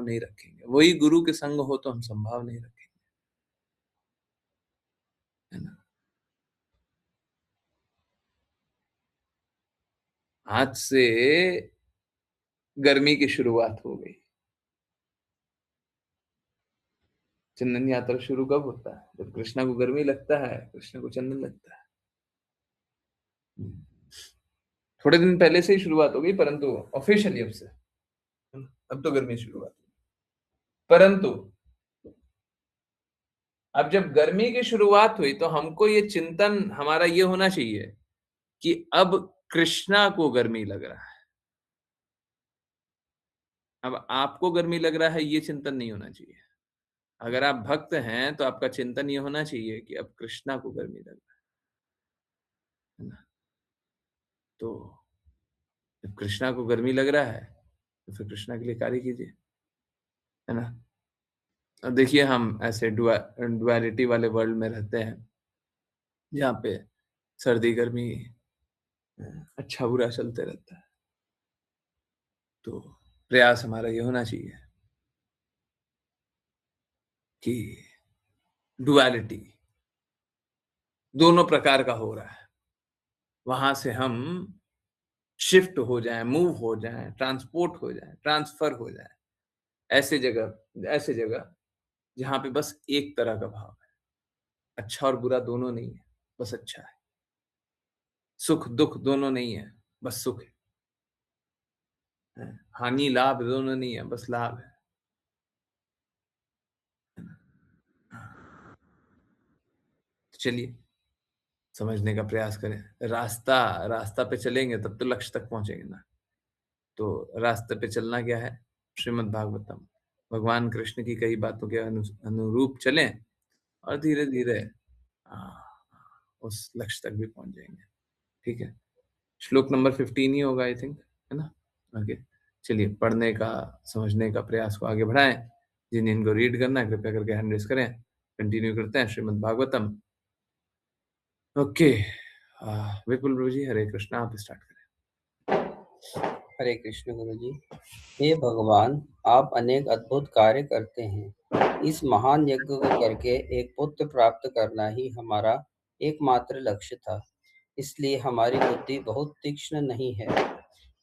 नहीं रखेंगे। वही गुरु के संग हो तो हम संभाव नहीं रखेंगे, है ना? आज से गर्मी की शुरुआत हो गई। चंदन यात्रा शुरू कब होता है? जब कृष्णा को गर्मी लगता है, कृष्ण को चंदन लगता है। थोड़े दिन पहले से ही शुरुआत हो गई, परंतु ऑफिशियली अब से, अब तो गर्मी शुरुआत हुई। परंतु अब जब गर्मी की शुरुआत हुई तो हमको ये चिंतन हमारा ये होना चाहिए कि अब कृष्णा को गर्मी लग रहा है। अब आपको गर्मी लग रहा है, ये चिंतन नहीं होना चाहिए। अगर आप भक्त हैं तो आपका चिंतन ये होना चाहिए कि अब कृष्णा को गर्मी लग रहा है ना? तो जब कृष्णा को गर्मी लग रहा है तो फिर कृष्णा के लिए कार्य कीजिए, है ना? अब देखिए, हम ऐसे डुअलिटी वाले वर्ल्ड में रहते हैं जहाँ पे सर्दी गर्मी अच्छा बुरा चलते रहता है। तो प्रयास हमारा ये होना चाहिए कि डुअलिटी दोनों प्रकार का हो रहा है, वहां से हम शिफ्ट हो जाएं, मूव हो जाएं, ट्रांसपोर्ट हो जाएं, ट्रांसफर हो जाएं ऐसे जगह जहां पे बस एक तरह का भाव है। अच्छा और बुरा दोनों नहीं है, बस अच्छा है। सुख दुख दोनों नहीं है, बस सुख है। हानि लाभ दोनों नहीं है, बस लाभ है। तो चलिए, समझने का प्रयास करें। रास्ता रास्ता पे चलेंगे तब तो लक्ष्य तक पहुंचेंगे ना। तो रास्ते पे चलना क्या है? श्रीमद् भागवतम, भगवान कृष्ण की कई बातों के अनुरूप चलें और धीरे धीरे उस लक्ष्य तक भी पहुंच जाएंगे। ठीक है, श्लोक नंबर 15 ही होगा आई थिंक, है ना? ओके, चलिए पढ़ने का, समझने का प्रयास को आगे बढ़ाएं। जिन जिनको रीड करना है कृपया करके हैंड रेज करें। कंटिन्यू करते हैं श्रीमद् भागवतम। ओके, विपुल गुरु जी, हरे कृष्णा, आप स्टार्ट करें। हरे कृष्ण गुरु जी। हे भगवान, आप अनेक अद्भुत कार्य करते हैं। इस महान यज्ञ को करके एक पुत्र प्राप्त करना ही हमारा एकमात्र लक्ष्य था। इसलिए हमारी बुद्धि बहुत तीक्ष्ण नहीं है।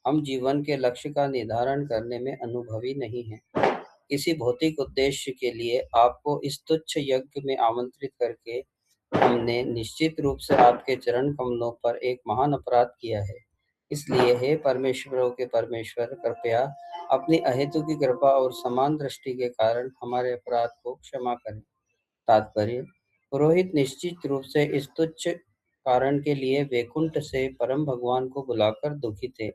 हम जीवन के लक्ष्य का निर्धारण करने में अनुभवी नहीं हैं। किसी भौतिक उद्देश्य के लिए आपको इस तुच्छ यज्ञ में आमंत्रित करके हमने निश्चित रूप से आपके चरण कमलों पर एक महान अपराध किया है। इसलिए हे परमेश्वरों के परमेश्वर, कृपया अपनी अहेतु की कृपा और समान दृष्टि के कारण हमारे अपराध को क्षमा करें। तात्पर्य: पुरोहित निश्चित रूप से इस तुच्छ कारण के लिए वैकुंठ से परम भगवान को बुलाकर दुखी थे।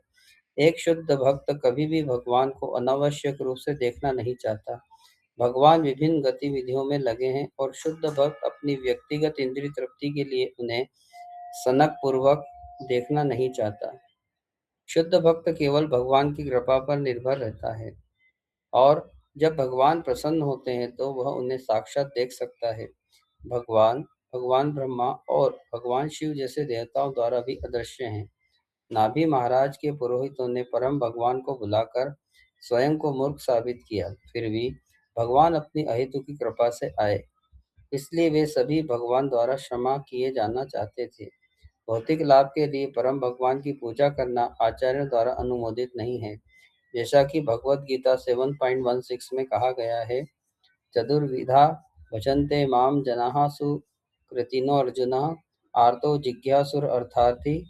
एक शुद्ध भक्त कभी भी भगवान को अनावश्यक रूप से देखना नहीं चाहता। भगवान विभिन्न गतिविधियों में लगे हैं और शुद्ध भक्त अपनी व्यक्तिगत इंद्रिय तृप्ति के लिए उन्हें सनक पूर्वक देखना नहीं चाहता। शुद्ध भक्त केवल भगवान की कृपा पर निर्भर रहता है और जब भगवान प्रसन्न होते हैं तो वह उन्हें साक्षात देख सकता है। भगवान भगवान ब्रह्मा और भगवान शिव जैसे देवताओं द्वारा भी अदृश्य हैं। नाभि महाराज के पुरोहितों ने परम भगवान को बुलाकर स्वयं को मूर्ख साबित किया, फिर भी भगवान अपनी अहेतु की कृपा से आए। इसलिए वे सभी भगवान द्वारा क्षमा किए जाना चाहते थे। भौतिक लाभ के लिए परम भगवान की पूजा करना आचार्यों द्वारा अनुमोदित नहीं है। जैसा कि भगवद गीता 7.16 में कहा गया है, चतुर्विधा भजन्ते माम जनाः सुकृतिनो अर्जुन आर्तो जिज्ञासुर अर्थार्थी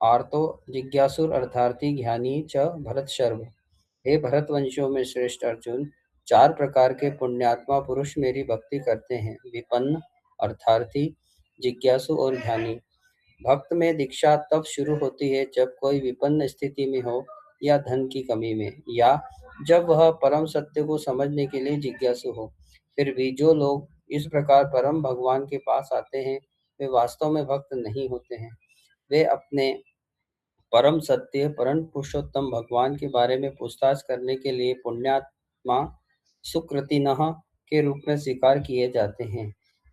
आर्तो जिज्ञासुर अर्थार्थी ज्ञानी च भरत शर्व। हे भरतवंशियों में श्रेष्ठ अर्जुन, 4 प्रकार के पुण्यात्मा पुरुष मेरी भक्ति करते हैं: विपन्न, अर्थार्थी, जिज्ञासु और ज्ञानी। भक्त में दीक्षा तब शुरू होती है जब कोई विपन्न स्थिति में हो या धन की कमी में, या जब वह परम सत्य को समझने के लिए जिज्ञासु हो। फिर भी जो लोग इस प्रकार परम भगवान के पास आते हैं वे वास्तव में भक्त नहीं होते हैं। वे अपने परम सत्य परम पुरुषोत्तम भगवान के बारे में पूछताछ करने के लिए पुण्यात्मा सुकृतिनः के रूप में स्वीकार किए जाते हैं।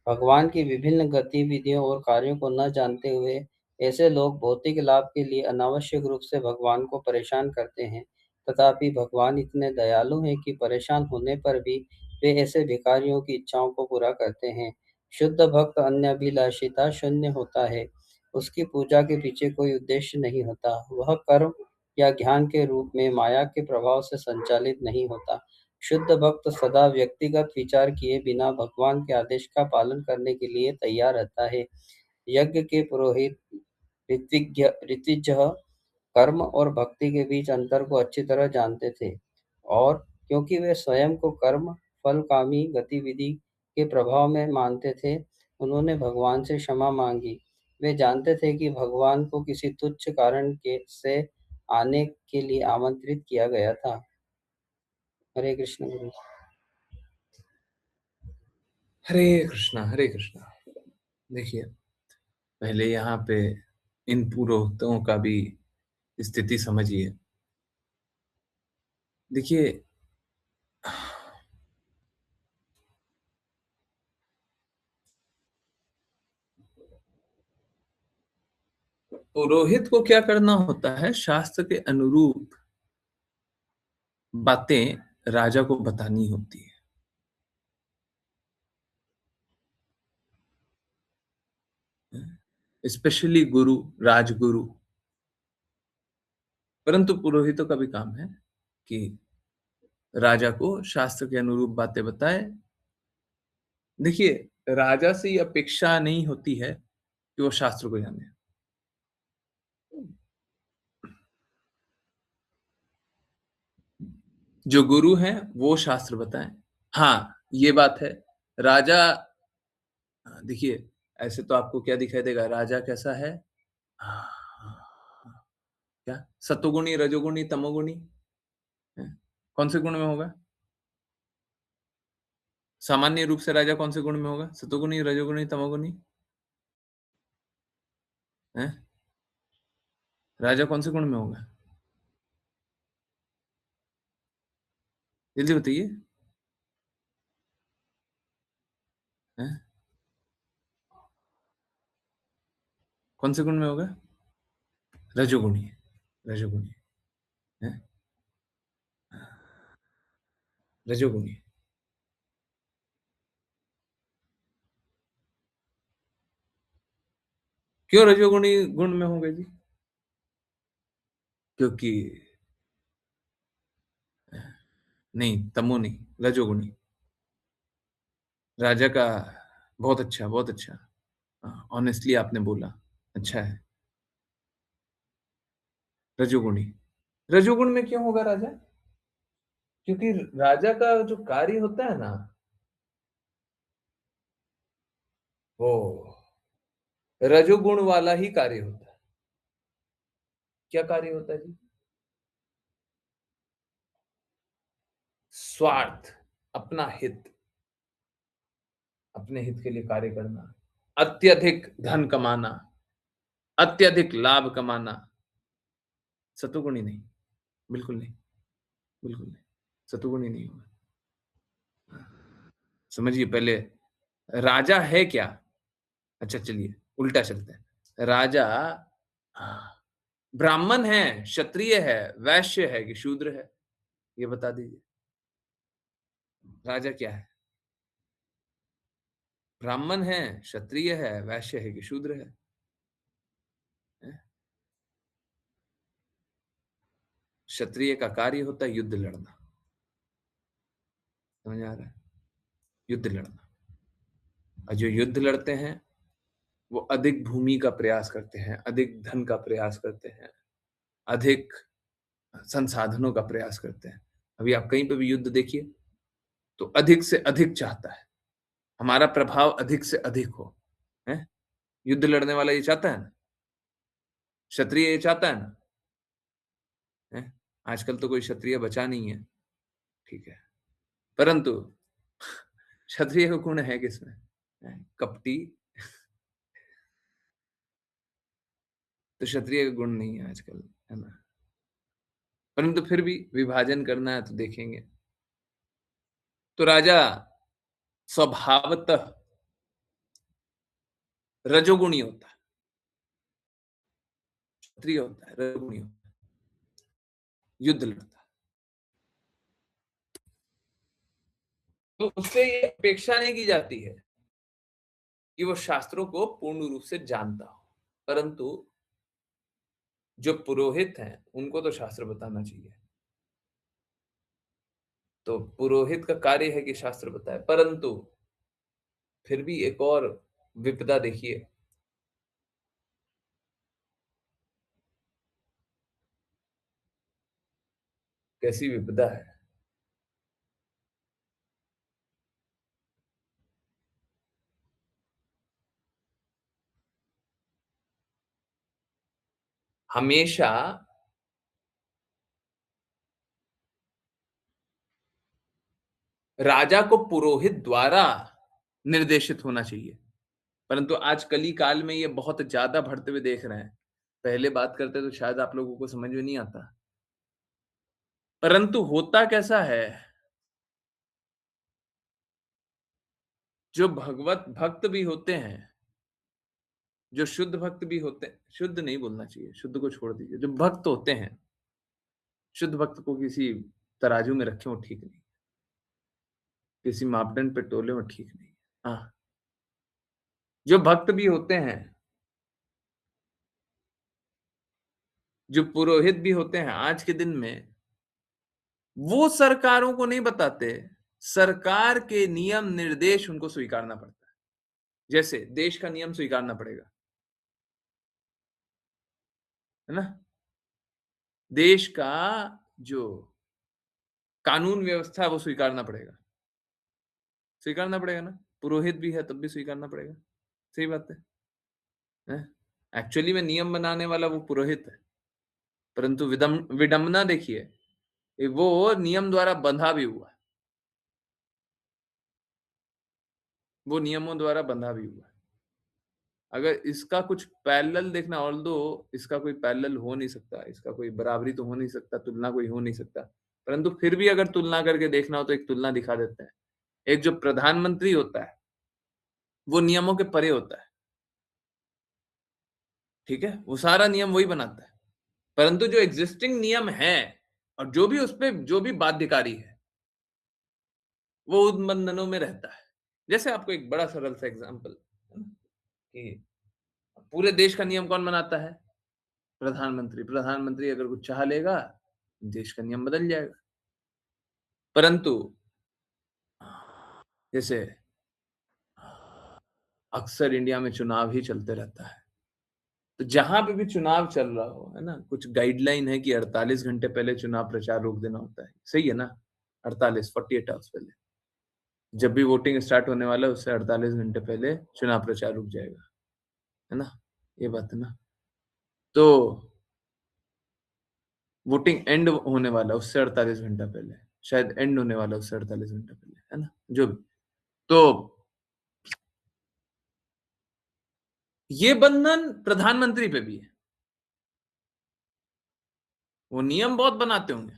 भगवान की विभिन्न गतिविधियों और कार्यों को न जानते हुए ऐसे लोग भौतिक लाभ के लिए अनावश्यक रूप से भगवान को परेशान करते हैं। तथापि भगवान इतने दयालु हैं कि परेशान होने पर भी वे ऐसे भिखारियों की इच्छाओं को पूरा करते हैं। शुद्ध भक्त अन्याभिलाषिता शून्य होता है। उसकी पूजा के पीछे कोई उद्देश्य नहीं होता। वह कर्म या ज्ञान के रूप में माया के प्रभाव से संचालित नहीं होता। शुद्ध भक्त सदा व्यक्तिगत विचार किए बिना भगवान के आदेश का पालन करने के लिए तैयार रहता है। यज्ञ के पुरोहित ऋत्विज कर्म और भक्ति के बीच अंतर को अच्छी तरह जानते थे, और क्योंकि वे स्वयं को कर्म फलकामी गतिविधि के प्रभाव में मानते थे, उन्होंने भगवान से क्षमा मांगी। वे जानते थे कि भगवान को किसी तुच्छ कारण के से आने के लिए आमंत्रित किया गया था। हरे कृष्ण गुरु जी। हरे कृष्णा, हरे कृष्णा। देखिए, पहले यहाँ पे इन पुरोहितों का भी स्थिति समझिए। देखिए, पुरोहित को क्या करना होता है, शास्त्र के अनुरूप बातें राजा को बतानी होती है, स्पेशली गुरु, राजगुरु। परंतु पुरोहितों का भी काम है कि राजा को शास्त्र के अनुरूप बातें बताए। देखिए, राजा से ये अपेक्षा नहीं होती है कि वो शास्त्र को जाने। जो गुरु हैं वो शास्त्र बताएं। हाँ, ये बात है। राजा, देखिए, ऐसे तो आपको क्या दिखाई देगा, राजा कैसा है? हाँ, हाँ, क्या सतोगुणी, रजोगुणी, तमोगुणी है? कौन से गुण में होगा? सामान्य रूप से राजा कौन से गुण में होगा? सतोगुणी, रजोगुणी, तमोगुणी है? राजा कौन से गुण में होगा? जल्दी बताइए। हैं? कौन से गुण में होगा? रजोगुणी, रजोगुणी है? रजोगुणी। क्यों रजोगुणी गुण में होंगे जी? क्योंकि नहीं, तमो नहीं, रजोगुणी। राजा का बहुत अच्छा, बहुत अच्छा। ऑनेस्टली आपने बोला, अच्छा है। रजोगुणी। रजोगुण में क्यों होगा राजा? क्योंकि राजा का जो कार्य होता है ना, वो रजोगुण वाला ही कार्य होता है। क्या कार्य होता है जी? स्वार्थ, अपना हित, अपने हित के लिए कार्य करना, अत्यधिक धन कमाना, अत्यधिक लाभ कमाना। सतुगुणी नहीं, बिल्कुल नहीं, बिल्कुल नहीं, सतुगुणी नहीं होगा। समझिए पहले, राजा है क्या? अच्छा चलिए, उल्टा चलते हैं। राजा ब्राह्मण है, क्षत्रिय है, वैश्य है कि शूद्र है? ये बता दीजिए। राजा क्या है? ब्राह्मण है, क्षत्रिय है, वैश्य है कि शूद्र है? हैं? क्षत्रिय का कार्य होता है युद्ध लड़ना। समझ आ रहा है? युद्ध लड़ना। और जो युद्ध लड़ते हैं वो अधिक भूमि का प्रयास करते हैं, अधिक धन का प्रयास करते हैं, अधिक संसाधनों का प्रयास करते हैं। अभी आप कहीं पे भी युद्ध देखिए तो अधिक से अधिक चाहता है, हमारा प्रभाव अधिक से अधिक हो। है? युद्ध लड़ने वाला ये चाहता है ना, क्षत्रिय ये चाहता है ना। है? आजकल तो कोई क्षत्रिय बचा नहीं है, ठीक है, परंतु क्षत्रिय का गुण है किसमें? है? कपटी। तो क्षत्रिय का गुण नहीं है आजकल, है ना। परंतु फिर भी विभाजन करना है तो देखेंगे। तो राजा स्वभावतः रजोगुणी होता है, क्षत्रिय होता है, रजोगुणी होता है, युद्ध लड़ता है। तो उससे ये अपेक्षा नहीं की जाती है कि वो शास्त्रों को पूर्ण रूप से जानता हो, परंतु जो पुरोहित हैं, उनको तो शास्त्र बताना चाहिए। तो पुरोहित का कार्य है कि शास्त्र बताए, परंतु फिर भी एक और विपदा देखिए। कैसी विपदा है। हमेशा राजा को पुरोहित द्वारा निर्देशित होना चाहिए, परंतु आज कली काल में ये बहुत ज्यादा बढ़ते हुए देख रहे हैं। पहले बात करते तो शायद आप लोगों को समझ में नहीं आता, परंतु होता कैसा है, जो भगवत भक्त भी होते हैं, जो शुद्ध भक्त भी होते हैं, शुद्ध नहीं बोलना चाहिए, शुद्ध को छोड़ दीजिए, जो भक्त होते हैं, शुद्ध भक्त को किसी तराजू में रखे हो ठीक नहीं, किसी मापदंड पे तोले हो ठीक नहीं। हाँ, जो भक्त भी होते हैं, जो पुरोहित भी होते हैं आज के दिन में, वो सरकारों को नहीं बताते, सरकार के नियम निर्देश उनको स्वीकारना पड़ता है। जैसे देश का नियम स्वीकारना पड़ेगा, है ना? देश का जो कानून व्यवस्था है वो स्वीकारना पड़ेगा, स्वीकारना पड़ेगा ना। पुरोहित भी है तब भी स्वीकारना पड़ेगा। सही बात है। एक्चुअली में नियम बनाने वाला वो पुरोहित है, परंतु विडंबना देखिए, वो नियम द्वारा बंधा भी हुआ है, वो नियमों द्वारा बंधा भी हुआ है। अगर इसका कुछ पैरेलल देखना, ऑल्दो इसका कोई पैरेलल हो नहीं सकता, इसका कोई बराबरी तो हो नहीं सकता, तुलना कोई हो नहीं सकता, परंतु फिर भी अगर तुलना करके देखना हो तो एक तुलना दिखा देते हैं। एक जो प्रधानमंत्री होता है, वो नियमों के परे होता है, ठीक है, वो सारा नियम वही बनाता है, परंतु जो एग्जिस्टिंग नियम है और जो भी उस पे जो भी बाध्यकारी है, वो उन बंधनों में रहता है। जैसे आपको एक बड़ा सरल सा एग्जांपल कि पूरे देश का नियम कौन बनाता है? प्रधानमंत्री। प्रधानमंत्री अगर कुछ चाह लेगा, देश का नियम बदल जाएगा। परंतु जैसे अक्सर इंडिया में चुनाव ही चलते रहता है, तो जहां पे भी चुनाव चल रहा हो, है ना, कुछ गाइडलाइन है कि 48 घंटे पहले चुनाव प्रचार रोक देना होता है, सही है ना? 48 आवर्स पहले, जब भी वोटिंग स्टार्ट होने वाला है उससे 48 घंटे पहले चुनाव प्रचार रुक जाएगा, है ना? ये बात है ना? तो वोटिंग एंड होने वाला है उससे 48 घंटा पहले, शायद एंड होने वाला है उससे 48 घंटा पहले, है ना? जो भी। तो ये बंधन प्रधानमंत्री पे भी है। वो नियम बहुत बनाते होंगे,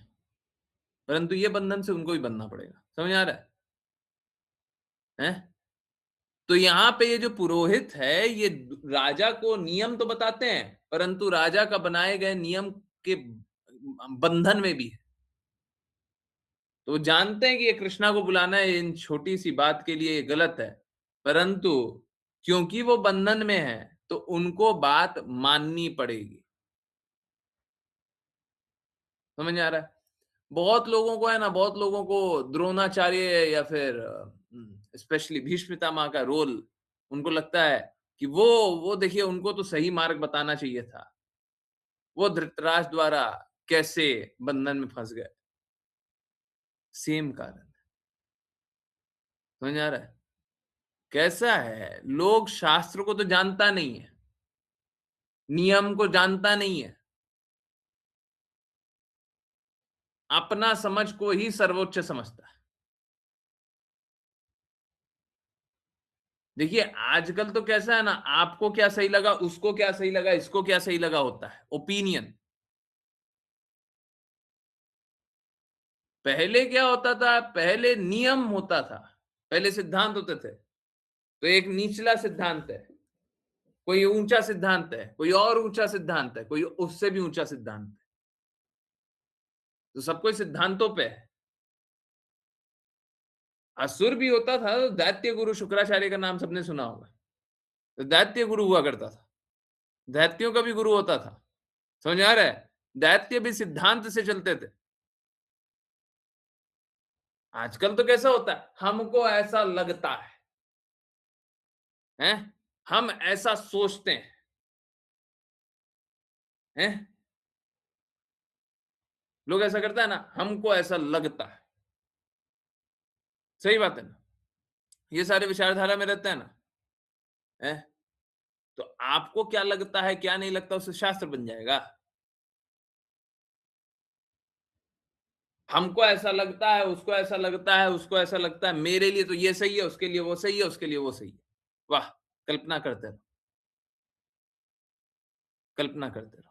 परंतु ये बंधन से उनको भी बनना पड़ेगा। समझ आ रहा है? हैं? तो यहाँ पे ये जो पुरोहित है, ये राजा को नियम तो बताते हैं, परंतु राजा का बनाए गए नियम के बंधन में भी है। तो वो जानते हैं कि ये कृष्णा को बुलाना है इन छोटी सी बात के लिए ये गलत है, परंतु क्योंकि वो बंधन में है, तो उनको बात माननी पड़ेगी। समझ आ रहा है? बहुत लोगों को है ना, बहुत लोगों को द्रोणाचार्य या फिर स्पेशली भीष्म पितामह का रोल, उनको लगता है कि वो देखिए उनको तो सही मार्ग बताना चाहिए था। वो धृतराष्ट्र द्वारा कैसे बंधन में फंस गए, सेम कारण। समझ आ रहा है? कैसा है, लोग शास्त्र को तो जानता नहीं है, नियम को जानता नहीं है, अपना समझ को ही सर्वोच्च समझता है। देखिए आजकल तो कैसा है ना, आपको क्या सही लगा, उसको क्या सही लगा, इसको क्या सही लगा होता है, ओपिनियन। पहले क्या होता था, पहले नियम होता था, पहले सिद्धांत होते थे। तो एक निचला सिद्धांत है, कोई ऊंचा सिद्धांत है, कोई और ऊंचा सिद्धांत है, कोई उससे भी ऊंचा सिद्धांत है। तो सब कोई सिद्धांतों पे है। असुर भी होता था तो दैत्य गुरु शुक्राचार्य का नाम सबने सुना होगा। तो दैत्य गुरु हुआ करता था। दैत्यों का भी गुरु होता था। समझ आ रहा है? दैत्य भी सिद्धांत से चलते थे। आजकल तो कैसा होता है, हमको ऐसा लगता है? हम ऐसा सोचते हैं? लोग ऐसा करता है ना, हमको ऐसा लगता है। सही बात है ना? ये सारे विचारधारा में रहते हैं ना? हैं? तो आपको क्या लगता है, क्या नहीं लगता, उससे शास्त्र बन जाएगा। हमको ऐसा लगता है, उसको ऐसा लगता है, उसको ऐसा लगता है, मेरे लिए तो ये सही है, उसके लिए वो सही है, उसके लिए वो सही है। वाह! कल्पना करते रहो, कल्पना करते रहो।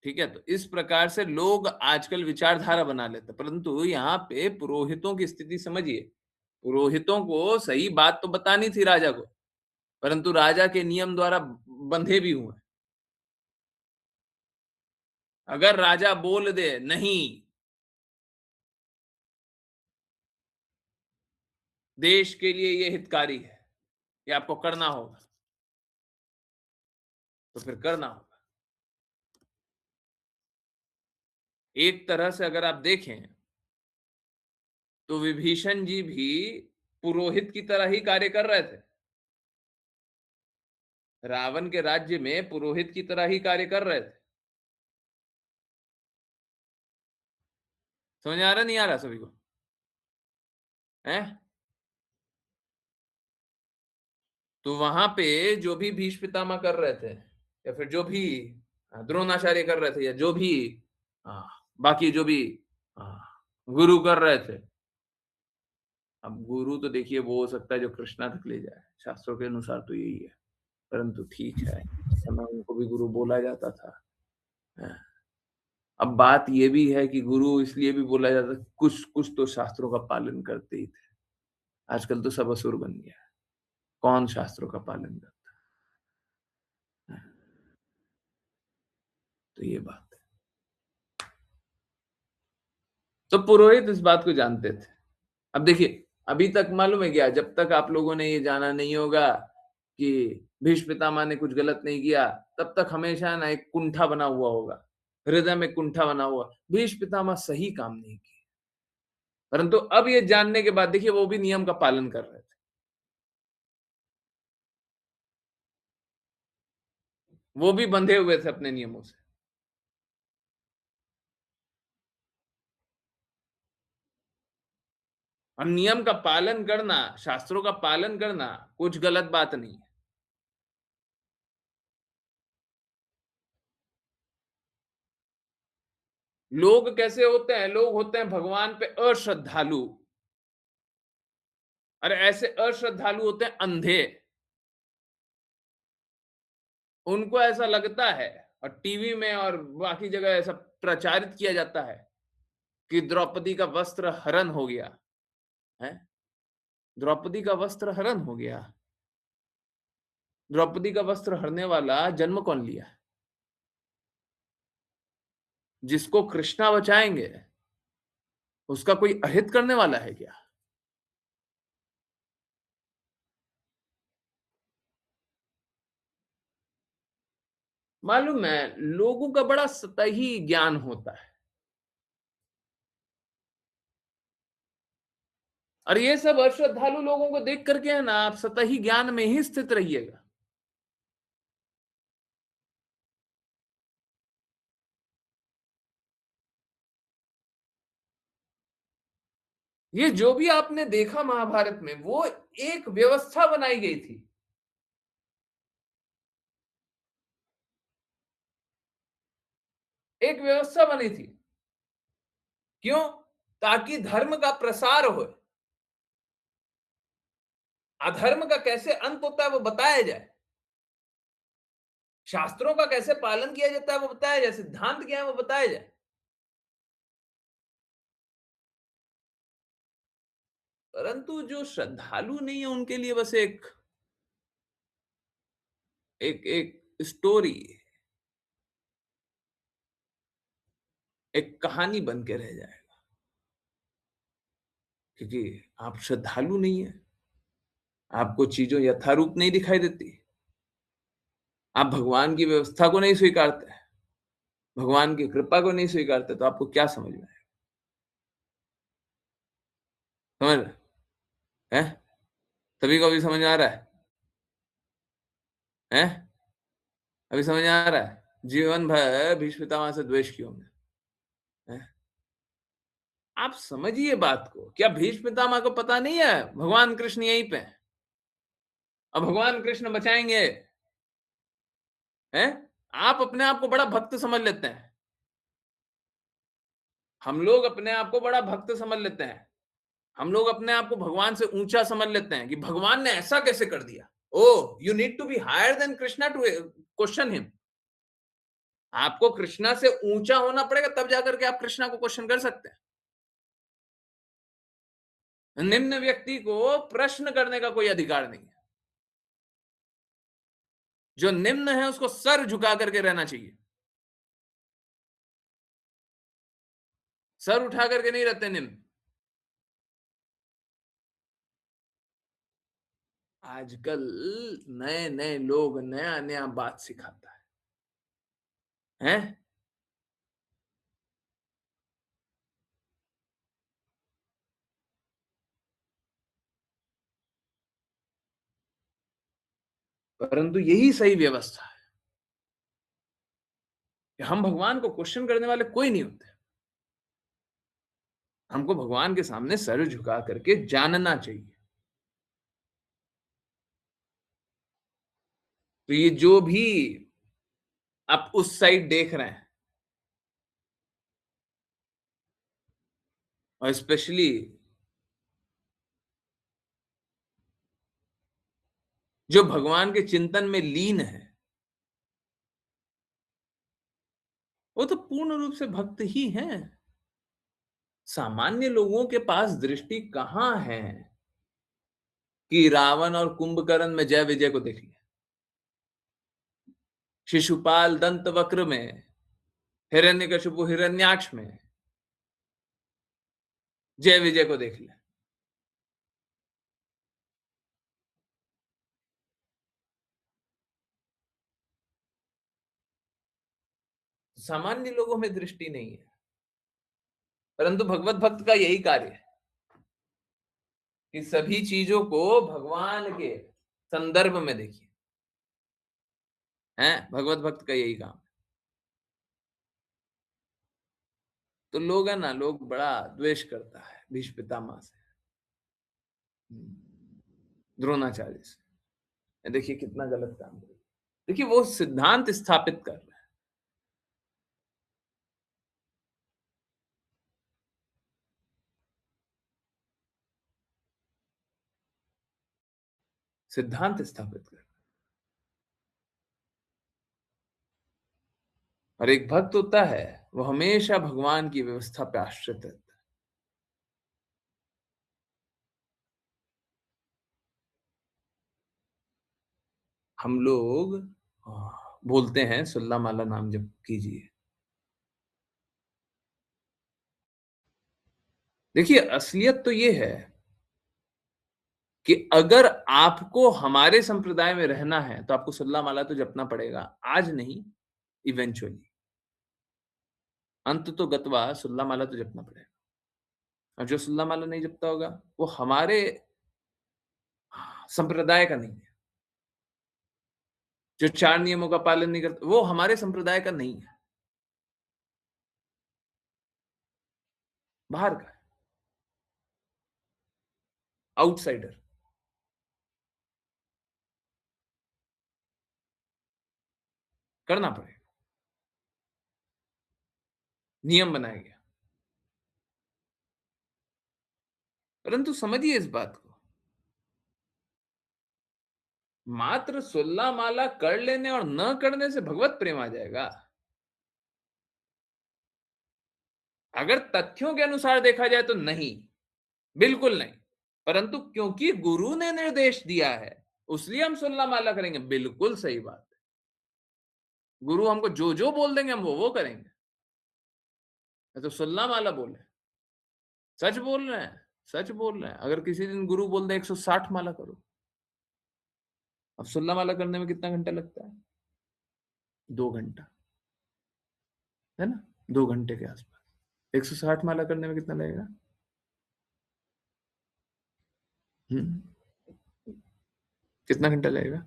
ठीक है? तो इस प्रकार से लोग आजकल विचारधारा बना लेते हैं, परंतु यहाँ पे पुरोहितों की स्थिति समझिए। पुरोहितों को सही बात तो बतानी थी राजा को, परंतु राजा के नियम द्वारा बंधे भी हुए हैं। अगर राजा बोल दे, नहीं, देश के लिए ये हितकारी है, ये आपको करना होगा, तो फिर करना होगा। एक तरह से अगर आप देखें, तो विभीषण जी भी पुरोहित की तरह ही कार्य कर रहे थे। रावण के राज्य में पुरोहित की तरह ही कार्य कर रहे थे। समझ आ रहा नहीं आ रहा सभी को? हैं? तो वहां पे जो भी भीष्म पितामह कर रहे थे, या फिर जो भी द्रोणाचार्य कर रहे थे, या जो भी हाँ, बाकी जो भी गुरु कर रहे थे। अब गुरु तो देखिए वो हो सकता है जो कृष्णा तक ले जाए, शास्त्रों के अनुसार तो यही है। परंतु ठीक है, उस समय उनको भी गुरु बोला जाता था। हाँ। अब बात ये भी है कि गुरु इसलिए भी बोला जाता है, कुछ कुछ तो शास्त्रों का पालन करते ही थे। आजकल तो सब असुर बन गया है। कौन शास्त्रों का पालन करता है? तो ये बात है। तो पुरोहित इस बात को जानते थे। अब देखिए, अभी तक मालूम है क्या, जब तक आप लोगों ने ये जाना नहीं होगा कि भीष्म पितामह ने कुछ गलत नहीं किया, तब तक हमेशा ना एक कुंठा बना हुआ होगा, हृदय में कुंठा बना हुआ। भीष्म पितामह सही काम नहीं किए, परंतु अब ये जानने के बाद देखिए वो भी नियम का पालन कर रहे थे। वो भी बंधे हुए थे अपने नियमों से। और नियम का पालन करना, शास्त्रों का पालन करना कुछ गलत बात नहीं है। लोग कैसे होते हैं? लोग होते हैं भगवान पे अश्रद्धालु। अरे ऐसे अश्रद्धालु होते हैं अंधे। उनको ऐसा लगता है, और टीवी में और बाकी जगह ऐसा प्रचारित किया जाता है कि द्रौपदी का वस्त्र हरण हो गया है। द्रौपदी का वस्त्र हरण हो गया। द्रौपदी का वस्त्र हरने वाला जन्म कौन लिया? जिसको कृष्णा बचाएंगे, उसका कोई अहित करने वाला है क्या? मालूम है, लोगों का बड़ा सतही ज्ञान होता है, और ये सब अश्रद्धालु लोगों को देख करके है ना, आप सतही ज्ञान में ही स्थित रहिएगा। ये जो भी आपने देखा महाभारत में, वो एक व्यवस्था बनाई गई थी। एक व्यवस्था बनी थी। क्यों? ताकि धर्म का प्रसार हो, अधर्म का कैसे अंत होता है वो बताया जाए, शास्त्रों का कैसे पालन किया जाता है वो बताया जाए, सिद्धांत क्या है वो बताया जाए। परंतु जो श्रद्धालु नहीं है, उनके लिए बस एक एक एक स्टोरी, एक कहानी बन के रह जाएगा, क्योंकि आप श्रद्धालु नहीं है, आपको चीज़ों यथारूप नहीं दिखाई देती, आप भगवान की व्यवस्था को नहीं स्वीकारते, भगवान की कृपा को नहीं स्वीकारते, तो आपको क्या समझ में आएगा? समझ रहे हैं? सभी को अभी समझ में आ रहा है? हैं? अभी समझ में आ रहा है? जीवन भर भीष्म पितामह से द्वेष क्यों है? हैं? आप समझिए बात को। क्या भीष्म पितामह को पता नहीं है भगवान कृष्ण यहीं पे हैं और भगवान कृष्ण बचाएंगे? हैं? आप अपने आप को बड़ा भक्त समझ लेते हैं, हम लोग अपने आप को बड़ा भक्त समझ लेते हैं, हम लोग अपने आप को भगवान से ऊंचा समझ लेते हैं कि भगवान ने ऐसा कैसे कर दिया। Oh, you need to be higher than Krishna to question him. आपको कृष्णा से ऊंचा होना पड़ेगा, तब जाकर के आप कृष्णा को क्वेश्चन कर सकते हैं। निम्न व्यक्ति को प्रश्न करने का कोई अधिकार नहीं है। जो निम्न है उसको सर झुका करके रहना चाहिए, सर उठा करके नहीं रहते निम्न। आजकल नए नए लोग नया नया बात सिखाता है, हैं? परंतु यही सही व्यवस्था है कि हम भगवान को क्वेश्चन करने वाले कोई नहीं होते, हमको भगवान के सामने सर झुका करके जानना चाहिए। तो ये जो भी आप उस साइड देख रहे हैं, और स्पेशली जो भगवान के चिंतन में लीन है, वो तो पूर्ण रूप से भक्त ही हैं। सामान्य लोगों के पास दृष्टि कहां है कि रावण और कुंभकर्ण में जय विजय को देख लिया, शिशुपाल दंत वक्र में, हिरण्यकशिपु हिरण्याक्ष में जय विजय को देख लिया। सामान्य लोगों में दृष्टि नहीं है, परंतु भगवत भक्त का यही कार्य है कि सभी चीजों को भगवान के संदर्भ में देखिए, हैं? भगवत भक्त का यही काम। तो लोग है ना, लोग बड़ा द्वेष करता है भीष्म पितामह से, द्रोणाचार्य से। देखिए कितना गलत काम कर, देखिए वो सिद्धांत स्थापित कर रहे हैं, सिद्धांत स्थापित कर रहे हैं। और एक भक्त होता है, वो हमेशा भगवान की व्यवस्था पे आश्रित रहता है। हम लोग बोलते हैं सुल्ला माला नाम जप कीजिए। देखिए असलियत तो ये है कि अगर आपको हमारे संप्रदाय में रहना है तो आपको सुल्ला माला तो जपना पड़ेगा, आज नहीं, इवेंचुअली अंत तो गत्वा सुल्ला माला तो जपना पड़ेगा। और जो सुल्ला माला नहीं जपता होगा वो हमारे संप्रदाय का नहीं है, जो चार नियमों का पालन नहीं करता वो हमारे संप्रदाय का नहीं है, बाहर का है, आउटसाइडर। करना पड़ेगा, नियम बनाया गया। परंतु समझिए इस बात को, मात्र सुल्ला माला कर लेने और न करने से भगवत प्रेम आ जाएगा? अगर तथ्यों के अनुसार देखा जाए तो नहीं, बिल्कुल नहीं। परंतु क्योंकि गुरु ने निर्देश दिया है, इसलिए हम 16 माला करेंगे। बिल्कुल सही बात है। गुरु हमको जो बोल देंगे हम वो करेंगे। ये तो 16 माला बोले। सच बोल रहे हैं, सच बोल रहे हैं। अगर किसी दिन गुरु बोल दे 160 माला करो। अब 16 माला करने में कितना घंटा लगता है? 2 घंटा, है ना? 2 घंटे के आसपास। 160 माला करने में कितना लगेगा? हम्म, कितना घंटा लगेगा?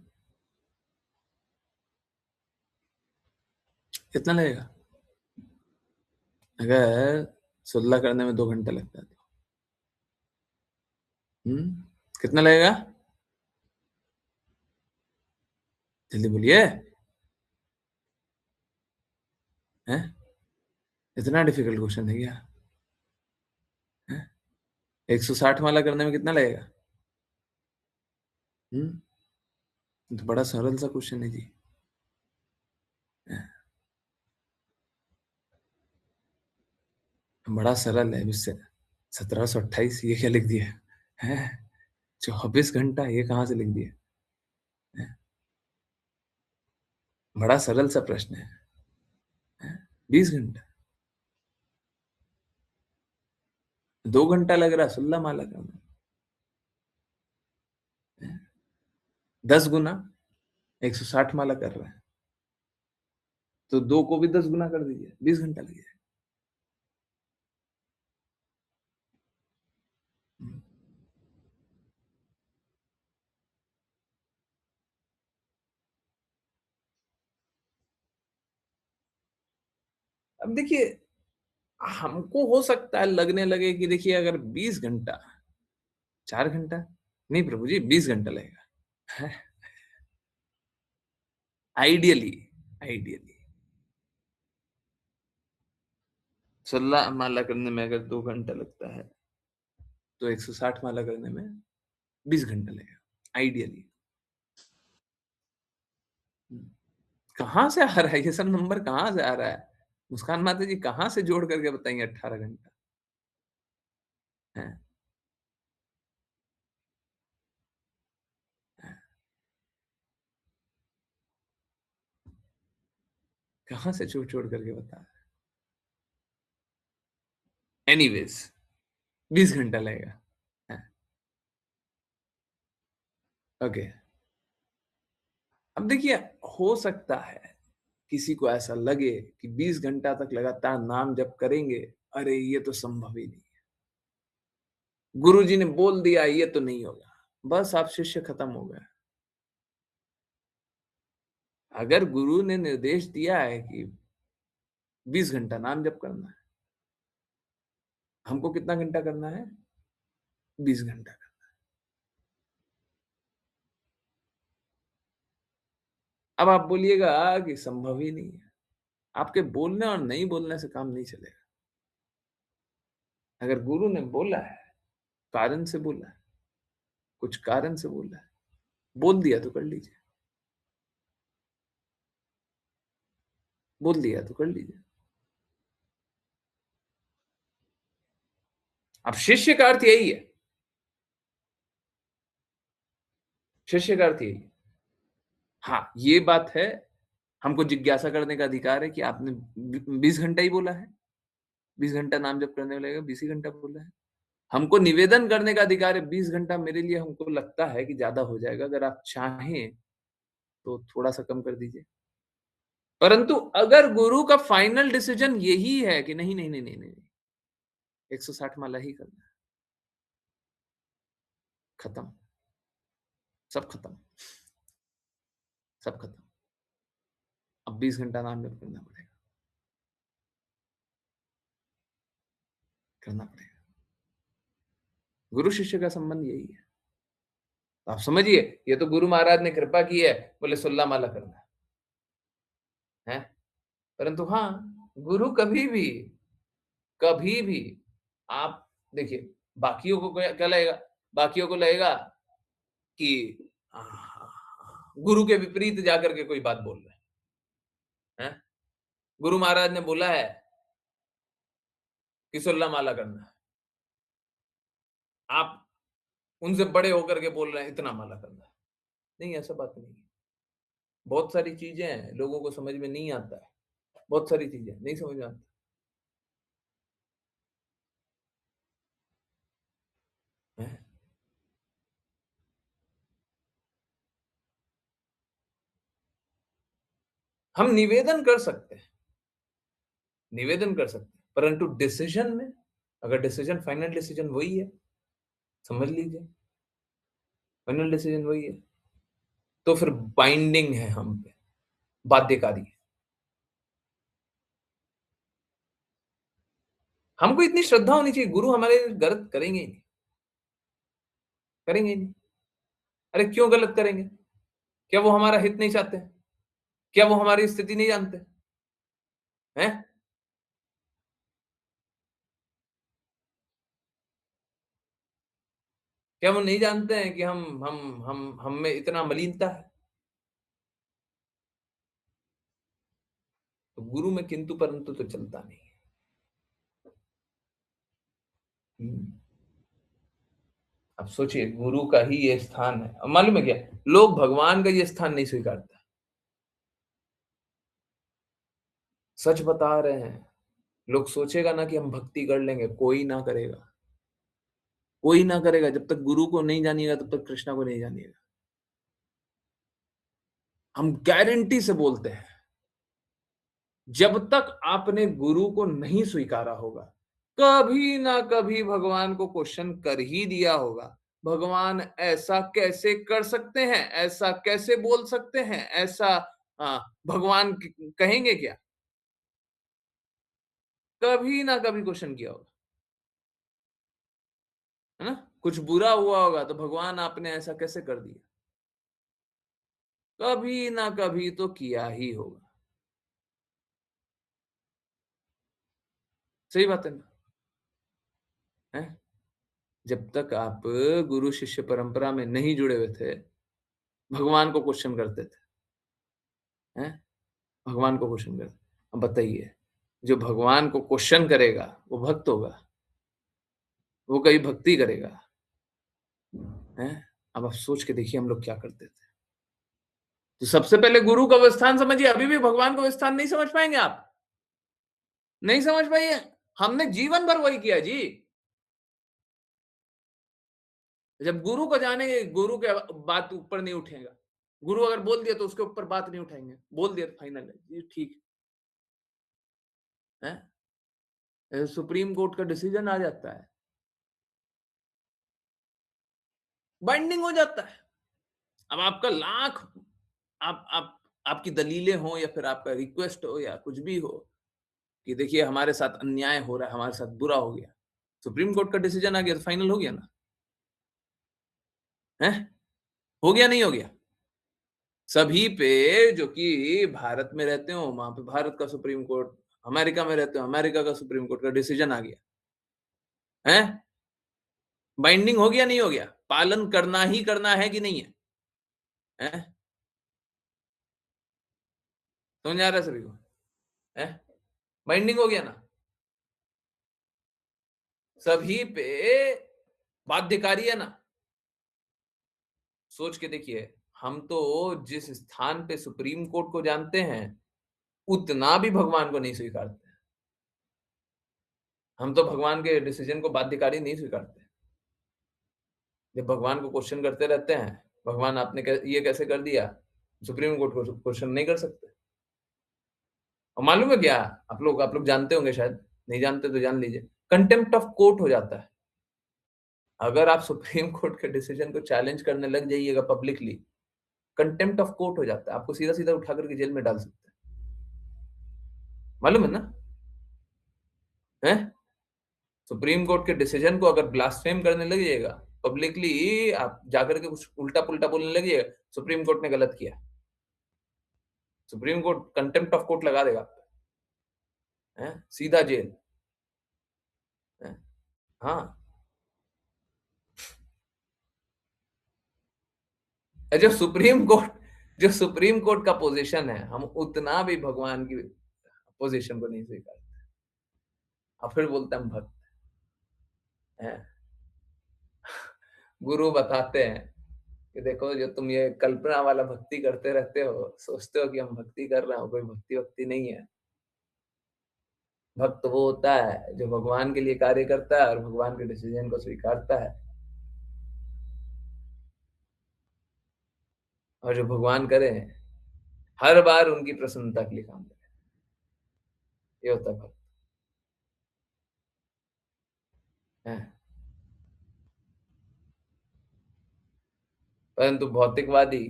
कितना लगेगा? अगर 16 करने में 2 घंटा लगता है तो कितना लगेगा? जल्दी बोलिए। हैं? इतना डिफिकल्ट क्वेश्चन है क्या? हैं? 160 माला करने में कितना लगेगा? हम्म तो बड़ा सरल सा क्वेश्चन है जी। हैं? बड़ा सरल है इससे। 1728 ये क्या लिख दिया है? 24 घंटा ये कहाँ से लिख दिया? हैं? बड़ा सरल सा प्रश्न है। 20 घंटा, 2 घंटा लग रहा है 16 माला करने में। 10 गुना 160 माला कर रहा है, तो 2 को भी 10 गुना कर दीजिए, 20 घंटा लग जाएगा। हम्म। अब देखिए, हमको हो सकता है लगने लगे कि देखिए अगर 20 घंटा, 4 घंटा, नहीं प्रभु जी 20 घंटा लगेगा। आइडियली, आइडियली 16 माला करने में अगर 2 घंटा लगता है तो 160 माला करने में 20 घंटा लगेगा आइडियली। कहाँ से आ रहा है ये सब नंबर, कहाँ से आ रहा है? मुस्कान माता जी कहाँ से जोड़ करके बताएंगे 18 घंटा है? कहाँ से जोड़ जोड़ करके बता? एनीवेज 20 घंटा लगेगा। ओके, अब देखिए, हो सकता है किसी को ऐसा लगे कि 20 घंटा तक लगातार नाम जप करेंगे, अरे ये तो संभव ही नहीं है, गुरुजी ने बोल दिया ये तो नहीं होगा, बस आप शिष्य खत्म हो गया। अगर गुरु ने निर्देश दिया है कि 20 घंटा नाम जप करना है, हमको कितना घंटा करना है? 20 घंटा। अब आप बोलिएगा कि संभव ही नहीं है। आपके बोलने और नहीं बोलने से काम नहीं चलेगा। अगर गुरु ने बोला है, कारण से बोला है, कुछ कारण से बोला है, बोल दिया तो कर लीजिए, बोल दिया तो कर लीजिए। अब शिष्य का अर्थ यही है, शिष्य का अर्थ यही है। हाँ, ये बात है, हमको जिज्ञासा करने का अधिकार है कि आपने 20 घंटा ही बोला है, 20 घंटा नाम जप करने लगेगा, 20 ही घंटा बोला है। हमको निवेदन करने का अधिकार है, 20 घंटा मेरे लिए हमको लगता है कि ज्यादा हो जाएगा, अगर आप चाहें तो थोड़ा सा कम कर दीजिए। परंतु अगर गुरु का फाइनल डिसीजन यही है कि नहीं नहीं नहीं नहीं नहीं, 160 माला ही करना है, खत्म, सब खत्म, सब खत्म। अब 20 घंटा नाम जप करना पड़ेगा, करना पड़ेगा। गुरु शिष्य का संबंध यही है। तो आप समझिए, ये तो गुरु महाराज ने कृपा की है, बोले 16 माला करना है। परंतु हाँ, गुरु कभी भी आप देखिए, बाकियों को क्या लगेगा? बाकियों को लगेगा कि गुरु के विपरीत जाकर के कोई बात बोल रहे हैं। गुरु महाराज ने बोला है कि 16 माला करना है, आप उनसे बड़े होकर के बोल रहे हैं इतना माला करना है। नहीं, ऐसा बात नहीं है। बहुत सारी चीज़ें हैं, लोगों को समझ में नहीं आता है। बहुत सारी चीज़ें नहीं समझ में आता है। हम निवेदन कर सकते हैं, निवेदन कर सकते हैं, परंतु डिसीज़न में अगर डिसीज़न फाइनल डिसीज़न वही है, समझ लीजिए, फाइनल डिसीज़न वही है, तो फिर बाइंडिंग है हम पे, बाध्यकारी है। हमको इतनी श्रद्धा होनी चाहिए, गुरु हमारे गलत करेंगे ही नहीं, करेंगे ही नहीं। अरे क्यों गलत करेंगे? क्या वो हमारा हित नहीं चाहते? क्या वो हमारी स्थिति नहीं जानते? हैं? क्या वो नहीं जानते हैं कि हम में इतना मलीनता है? तो गुरु में किंतु परंतु तो चलता नहीं है। हुँ। अब सोचिए गुरु का ही ये स्थान है। अब मालूम है क्या? लोग भगवान का ये स्थान नहीं स्वीकारते। सच बता रहे हैं। लोग सोचेगा ना कि हम भक्ति कर लेंगे, कोई ना करेगा। कोई ना करेगा जब तक गुरु को नहीं जानिएगा तब तक कृष्णा को नहीं जानिएगा। हम गारंटी से बोलते हैं, जब तक आपने गुरु को नहीं स्वीकारा होगा, कभी ना कभी भगवान को क्वेश्चन कर ही दिया होगा। भगवान ऐसा कैसे कर सकते हैं? ऐसा कैसे बोल सकते हैं? ऐसा भगवान कहेंगे क्या? कभी ना कभी क्वेश्चन किया होगा, है ना? कुछ बुरा हुआ होगा तो भगवान आपने ऐसा कैसे कर दिया? कभी ना कभी तो किया ही होगा। सही बात है ना? हैं? जब तक आप गुरु शिष्य परंपरा में नहीं जुड़े हुए थे, भगवान को क्वेश्चन करते थे, हैं? भगवान को क्वेश्चन करते। अब बताइए, जो भगवान को क्वेश्चन करेगा, वो भक्त होगा? वो कभी भक्ति करेगा? हैं? अब आप सोच के देखिए हम लोग क्या करते थे। तो सबसे पहले गुरु का वो स्थान समझिए, अभी भी भगवान का वो स्थान नहीं समझ पाएँगे आप? नहीं समझ पाइए? हमने जीवन भर वही किया जी। जब गुरु को जानेंगे, गुरु के बात ऊपर नहीं उठेगा। गुरु अगर बोल दिया तो उसके ऊपर बात नहीं उठाएँगे। बोल दिया तो फाइनल है। ये ठीक है। सुप्रीम कोर्ट का डिसीजन आ जाता है, बाइंडिंग हो जाता है। अब आपका लाख आप आपकी दलीलें हों या फिर आपका रिक्वेस्ट हो या कुछ भी हो, कि देखिए हमारे साथ अन्याय हो रहा है, हमारे साथ बुरा हो गया। सुप्रीम कोर्ट का डिसीजन आ गया तो फाइनल हो गया ना, हैं? हो गया नहीं हो गया? सभी पे जो कि भारत में रहते हो, वहाँ पे भारत का सुप्रीम कोर्ट, अमेरिका में रहते हो, अमेरिका का सुप्रीम कोर्ट का डिसीजन आ गया, हैं? बाइंडिंग हो गया नहीं हो गया? पालन करना ही करना है कि नहीं है? हैं? समझ आ रहा है सभी को? हैं? बाइंडिंग हो गया ना? सभी पे बाध्यकारी है ना? सोच के देखिए, हम तो जिस स्थान पे सुप्रीम कोर्ट को जानते हैं, उतना भी भगवान को नहीं स्वीकारते। हम तो भगवान के डिसीजन को बाध्यकारी नहीं स्वीकारते। जब भगवान को क्वेश्चन करते रहते हैं, भगवान आपने ये कैसे कर दिया? सुप्रीम कोर्ट को क्वेश्चन नहीं कर सकते। और मालूम है क्या? आप लोग जानते होंगे शायद, नहीं जानते तो जान लीजिए। कंटेम्प्ट ऑफ कोर्ट हो जाता है। अगर आप सुप्रीम कोर्ट के डिसीजन को चैलेंज करने लग जाइएगा पब्लिकली, कंटेम्प्ट ऑफ कोर्ट हो जाता है। आपको सीधा-सीधा उठा करके जेल में डाल सकते हैं। मालूम है ना? हैं? सुप्रीम कोर्ट के डिसीजन को अगर ब्लास्फेम करने लग जाइएगा, पब्लिकली आप जाकर के कुछ उल्टा-पुल्टा बोलने लगिएगा, सुप्रीम कोर्ट ने गलत किया। Supreme court contempt of court लगा देगा आप पे, हैं? सीधा जेल, हैं? हाँ, जो सुप्रीम कोर्ट का पोज़ीशन है, हम उतना भी भगवान की पोज़ीशन को नहीं स्वीकारते। और फिर बोलते हैं हम भक्त हैं। गुरु बताते हैं, कि देखो जो तुम ये कल्पना वाला भक्ति करते रहते हो, सोचते हो कि हम भक्ति कर रहे हो, कोई भक्ति-वक्ति नहीं है। भक्त वो होता है जो भगवान के लिए कार्य करता है और भगवान के डिसीजन को स्वीकारता है और जो भगवान करें, हर बार उनकी प्रसन्नता के लिए काम करें। ये होता है भक्त, हैं। परंतु भौतिकवादी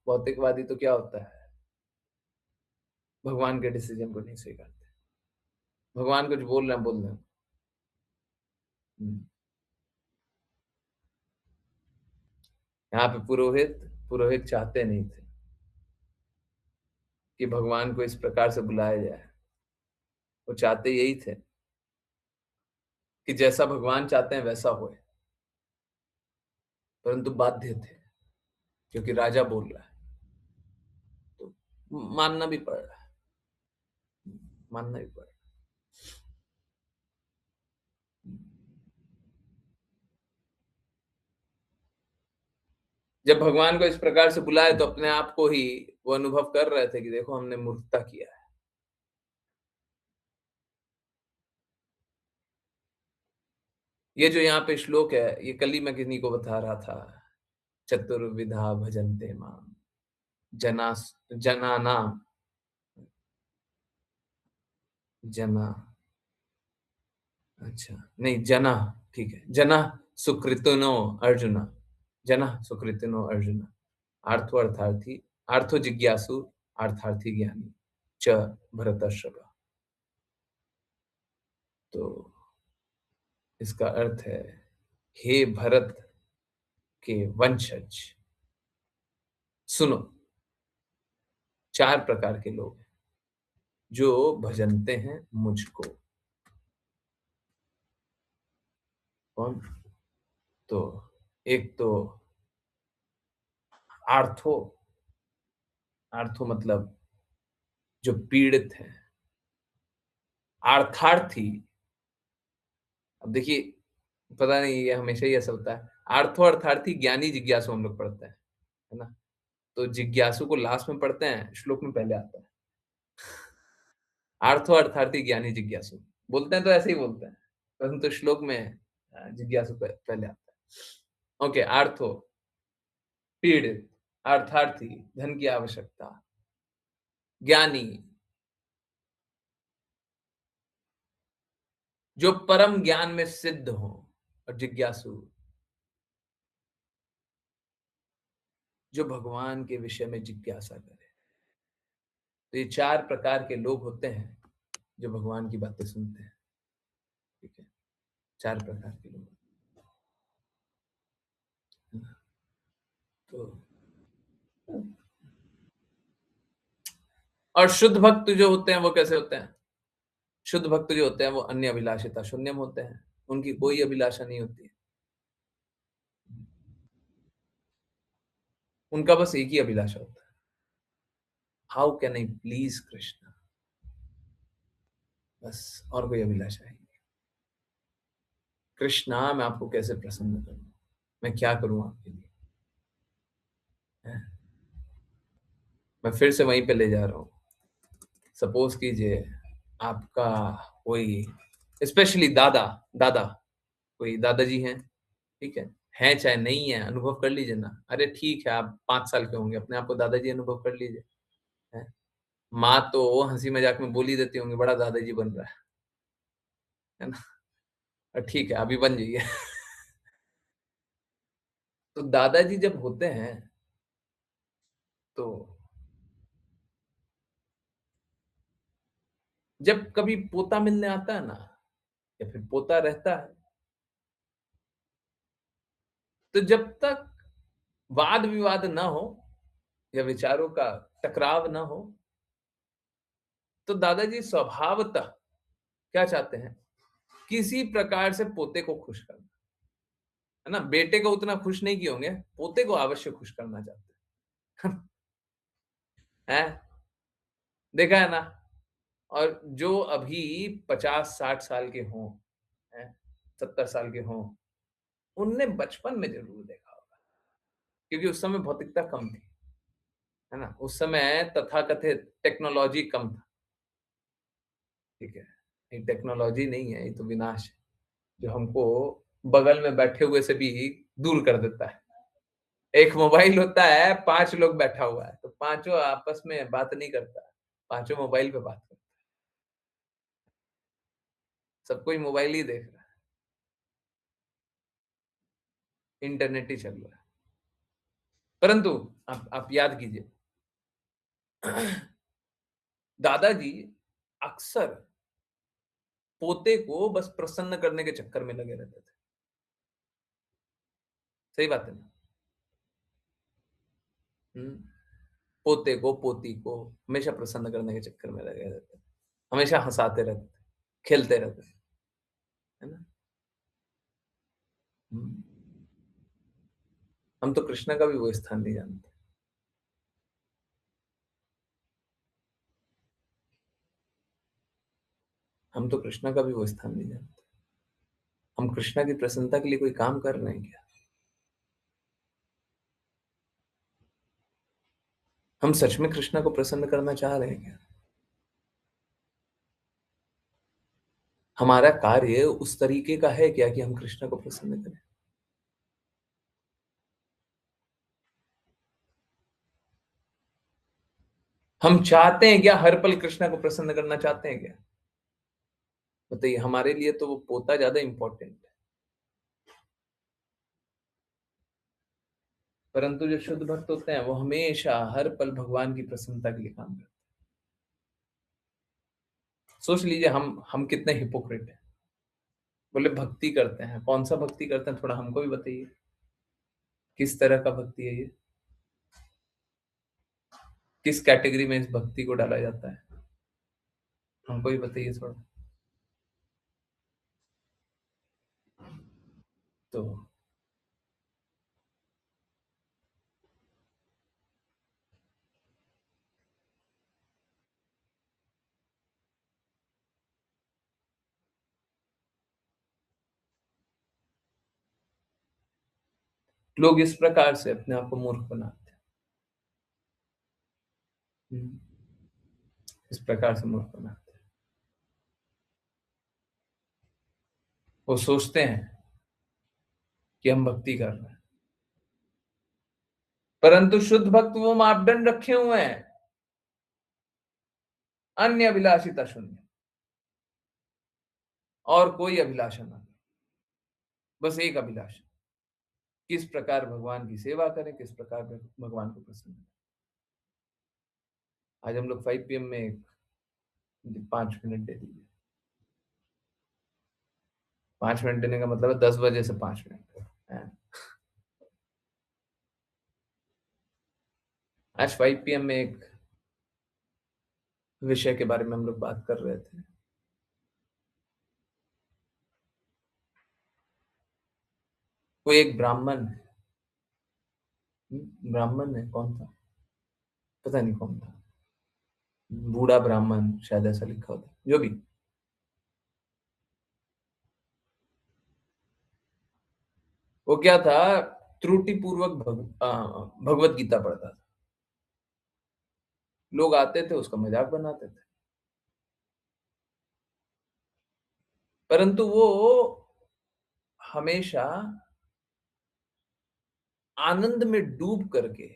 भौतिकवादी तो क्या होता है? भगवान के डिसीजन को नहीं स्वीकारते। भगवान कुछ बोल रहे हैं, बोल रहे हैं। हुँ। यहाँ पे पुरोहित चाहते नहीं थे कि भगवान को इस प्रकार से बुलाया जाए। वो चाहते यही थे कि जैसा भगवान चाहते हैं वैसा होए, परंतु बाध्य थे क्योंकि राजा बोल रहा है, तो मानना भी पड़ रहा है, मानना भी पड़ रहा है। जब भगवान को इस प्रकार से बुलाए तो अपने आप को ही वो अनुभव कर रहे थे कि देखो हमने मूर्खता किया है। ये जो यहाँ पे श्लोक है, ये कल ही मैं किन्हीं को बता रहा था। चतुर्विधा भजन्ते माम जनास जनानाम जना अच्छा नहीं जना ठीक है। जना सुकृतिनो अर्जुन जना सुकृतिनो अर्जुन आर्थो अर्थार्थी आर्थो जिज्ञासु अर्थार्थी ज्ञानी च भरतर्षभ। तो इसका अर्थ है हे भरत के वंशज सुनो। चार प्रकार के लोग हैं जो भजनते हैं मुझको। कौन? तो एक तो आर्थो आर्थो मतलब जो पीड़ित है। अर्थार्थी, अब देखिए पता नहीं ये हमेशा ही ऐसा होता है। आर्थो अर्थार्थी ज्ञानी जिज्ञासु हम लोग पढ़ते हैं, है ना? तो जिज्ञासु को लास्ट में पढ़ते हैं, श्लोक में पहले आता है। आर्थो अर्थार्थी ज्ञानी जिज्ञासु बोलते हैं तो ऐसे ही बोलते हैं, परंतु श्लोक में जिज्ञासु पहले आता है। ओके, आर्थो पीड़ित, अर्थार्थी धन की आवश्यकता, ज्ञानी जो परम ज्ञान में सिद्ध हो, और जिज्ञासु जो भगवान के विषय में जिज्ञासा करे। तो ये चार प्रकार के लोग होते हैं जो भगवान की बातें सुनते हैं। ठीक है, चार प्रकार के लोग। तो और शुद्ध भक्त जो होते हैं वो कैसे होते हैं? शुद्ध भक्त जो होते हैं वो अन्य अभिलाषिता शून्यम होते हैं। उनकी कोई अभिलाषा नहीं होती है। उनका बस एक ही अभिलाषा होता है, how can I please Krishna. बस, और कोई अभिलाषा नहीं। कृष्णा मैं आपको कैसे प्रसन्न करूं, मैं क्या करूं आपके लिए, हैं? मैं फिर से वहीं पे ले जा रहा हूं। सपोज कीजिए आपका कोई स्पेशली दादा दादा कोई दादाजी हैं, ठीक है चाहे नहीं है, अनुभव कर लीजिए ना। अरे ठीक है, आप 5 साल के होंगे, अपने आप को दादाजी अनुभव कर लीजिए। हैं? माँ तो हंसी मजाक में बोल ही देती होंगी बड़ा दादाजी बन रहा है ना? ठीक है अभी बन जाइए। तो दादाजी जब होते हैं तो जब कभी पोता मिलने आता है ना, या फिर पोता रहता है, तो जब तक वाद विवाद ना हो या विचारों का टकराव ना हो, तो दादाजी स्वभावतः क्या चाहते हैं, किसी प्रकार से पोते को खुश करना, है ना? बेटे को उतना खुश नहीं किए होंगे, पोते को अवश्य खुश करना चाहते हैं। हैं? देखा है ना? और जो अभी 50-60 साल के हों, हैं? 70 साल के हों, उनने बचपन में ज़रूर देखा होगा। क्योंकि उस समय भौतिकता कम थी, है ना? उस समय तथाकथित टेक्नोलॉजी कम था, ठीक है? ये टेक्नोलॉजी नहीं है, ये तो विनाश है, जो हमको बगल में बैठे हुए से भी दूर कर देता है। एक मोबाइल होता है, 5 लोग बैठा हुआ है, तो पाँचों आपस में बात नहीं करता, पाँचों मोबाइल पे बात करता है। सब कोई मोबाइल ही देख रहा है, इंटरनेट ही चल रहा है। परंतु आप याद कीजिए, दादाजी अक्सर पोते को बस प्रसन्न करने के चक्कर में लगे रहते थे। सही बात है ना? हुँ। पोते को, पोती को हमेशा प्रसन्न करने के चक्कर में लगे रहते थे। हमेशा हँसाते रहते थे, खेलते रहते थे, है ना? हुँ। हम तो कृष्ण का भी वो स्थान नहीं जानते। हम तो कृष्ण का भी वो स्थान नहीं जानते। हम कृष्णा की प्रसन्नता के लिए कोई काम कर रहे हैं क्या? हम सच में कृष्णा को प्रसन्न करना चाह रहे हैं क्या? हमारा कार्य उस तरीके का है क्या कि हम कृष्णा को प्रसन्न करें? हम चाहते हैं क्या हर पल कृष्णा को प्रसन्न करना चाहते हैं क्या? बताइए, हमारे लिए तो वो पोता ज़्यादा इम्पोर्टेंट है। परंतु जो शुद्ध भक्त होते हैं, वो हमेशा हर पल भगवान की प्रसन्नता के लिए काम करते हैं। सोच लीजिए हम कितने हिपोक्रिट हैं। बोले भक्ति करते हैं, कौन-सा भक्ति करते हैं थोड़ा हमको भी बताइए? किस तरह का भक्ति है ये? किस कैटेगरी में इस भक्ति को डाला जाता है? हमको भी बताइए थोड़ा। तो लोग इस प्रकार से अपने आप को मूर्ख बनाते हैं। इस प्रकार से मूर्ख बनाते हैं। वो सोचते हैं कि हम भक्ति कर रहे हैं, परंतु शुद्ध भक्त वो मापदंड रखे हुए हैं, अन्य अभिलाषिता शून्य, और कोई अभिलाषा नहीं, बस एक अभिलाषा, किस प्रकार भगवान की सेवा करें, किस प्रकार भगवान को प्रसन्न करें। आज हम लोग 5 पीएम में एक 5 मिनट दे दीजिए। 5 मिनट देने का मतलब है 10 बजे से 5 मिनट है। आज 5 पीएम में एक विषय के बारे में हम लोग बात कर रहे थे। कोई एक ब्राह्मण है, ब्राह्मण है, कौन था पता नहीं कौन था, बूढ़ा ब्राह्मण शायद ऐसा लिखा होता, जो भी। वो क्या था, त्रुटिपूर्वक भगवत गीता पढ़ता था। लोग आते थे, उसका मजाक बनाते थे, परंतु वो हमेशा आनंद में डूब करके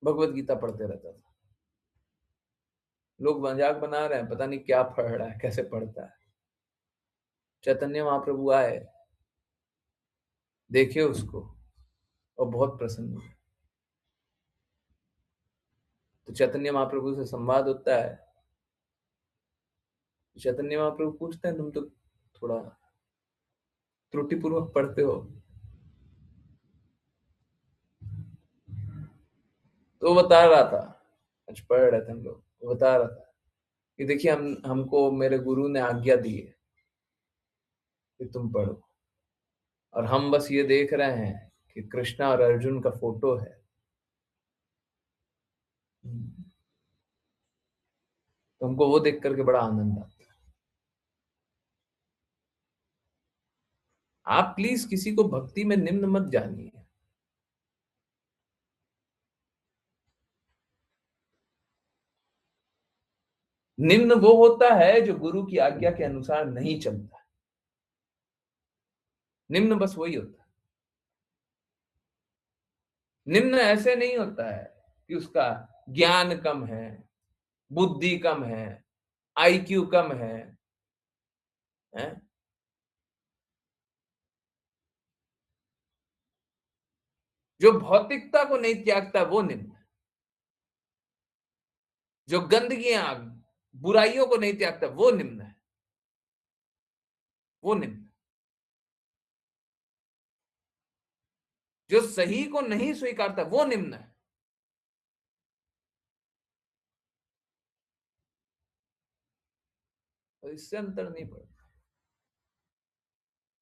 भगवत गीता पढ़ते रहता था। लोग मजाक बना रहे हैं, पता नहीं क्या पढ़ रहा है, कैसे पढ़ता है। चैतन्य महाप्रभु आए, देखे उसको और बहुत प्रसन्न हुए। तो चैतन्य महाप्रभु से संवाद होता है। चैतन्य महाप्रभु पूछते हैं, तुम तो थोड़ा त्रुटिपूर्वक पढ़ते हो। तो वो बता रहा था, आज पढ़ रहे थे हम लोग, वो बता रहा था कि देखिए, हमको मेरे गुरु ने आज्ञा दी है कि तुम पढ़ो, और हम बस ये देख रहे हैं कि कृष्णा और अर्जुन का फोटो है। तो हमको वो देख करके बड़ा आनंद आता है। आप प्लीज किसी को भक्ति में निम्न मत जानिए। निम्न वो होता है जो गुरु की आज्ञा के अनुसार नहीं चलता। निम्न बस वही होता है। निम्न ऐसे नहीं होता है कि उसका ज्ञान कम है, बुद्धि कम है, आईक्यू कम है? जो भौतिकता को नहीं त्यागता वो निम्न है। जो गंदगियां, बुराइयों को नहीं त्यागता वो निम्न है। वो निम्न है। जो सही को नहीं स्वीकारता वो निम्न है। तो इससे अंतर नहीं पड़ता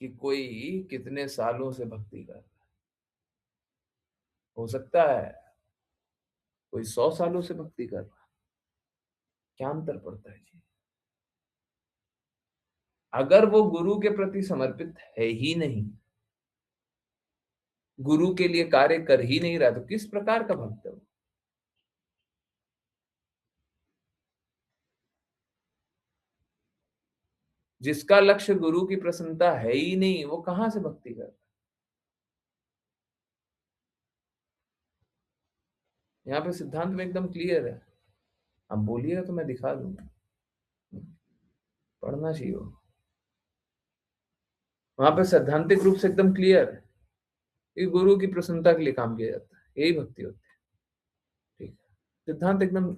कि कोई कितने सालों से भक्ति कर रहा है। हो सकता है कोई 100 सालों से भक्ति कर रहा है। क्या अंतर पड़ता है जी? अगर वो गुरु के प्रति समर्पित है ही नहीं, गुरु के लिए कार्य कर ही नहीं रहा, तो किस प्रकार का भक्त है वो? जिसका लक्ष्य गुरु की प्रसन्नता है ही नहीं, वो कहां से भक्ति कर रहा है? यहाँ पे सिद्धांत में एकदम क्लियर है। आप बोलिएगा तो मैं दिखा दूंगा। पढ़ना चाहिए वो। वहां पे सैद्धांतिक रूप से एकदम क्लियर है कि गुरु की प्रसन्नता के लिए काम किया जाता है, यही भक्ति होती है। ठीक है, सिद्धांत एकदम,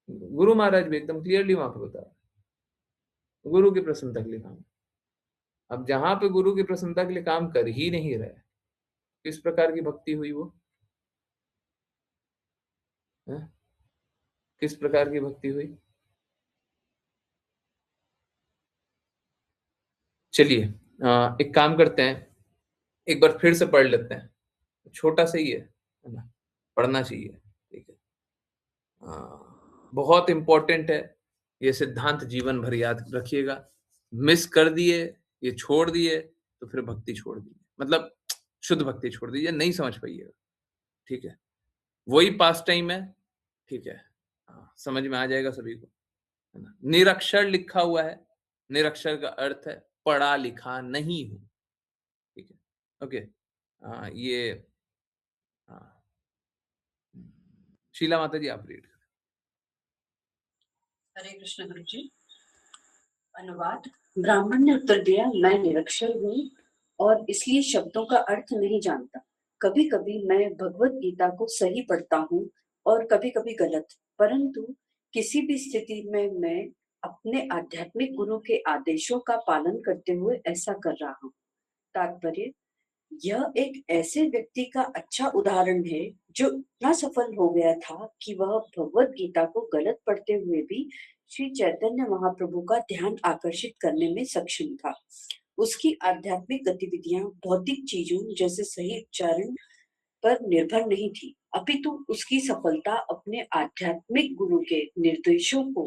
गुरु महाराज भी एकदम क्लियरली वहां पर बता रहे हैं, गुरु की प्रसन्नता के लिए काम। अब जहां पे गुरु की प्रसन्नता के लिए काम कर ही नहीं रहे, किस प्रकार की भक्ति हुई वो? है? किस प्रकार की भक्ति हुई? चलिए, एक काम करते हैं, एक बार फिर से पढ़ लेते हैं। छोटा सा ही है ना? पढ़ना चाहिए। ठीक है। बहुत इंपॉर्टेंट है। ये सिद्धांत जीवन भर याद रखिएगा। मिस कर दिए, ये छोड़ दिए, तो फिर भक्ति छोड़ दीजिए, मतलब शुद्ध भक्ति छोड़ दीजिए, नहीं समझ पाइएगा। ठीक है, वही पास टाइम है। ठीक है, समझ में आ जाएगा सभी को, है ना? निरक्षर लिखा हुआ है। निरक्षर का अर्थ है पढ़ा लिखा नहीं हूं। ठीक है, ओके। ये, हाँ, शीला माता जी आप रीड। हरे कृष्ण गुरु जी। अनुवाद। ब्राह्मण ने उत्तर दिया, मैं निरक्षर हूँ और इसलिए शब्दों का अर्थ नहीं जानता। कभी कभी मैं भगवत गीता को सही पढ़ता हूँ और कभी कभी गलत, परंतु किसी भी स्थिति में मैं अपने आध्यात्मिक गुरु के आदेशों का पालन करते हुए ऐसा कर रहा हूँ। तात्पर्य, यह एक ऐसे व्यक्ति का अच्छा उदाहरण है जो इतना सफल हो गया था कि वह भगवत गीता को गलत पढ़ते हुए भी श्री चैतन्य महाप्रभु का ध्यान आकर्षित करने में सक्षम था। उसकी आध्यात्मिक गतिविधियां भौतिक चीजों जैसे सही उच्चारण पर निर्भर नहीं थी, अपितु उसकी सफलता अपने आध्यात्मिक गुरु के निर्देशों को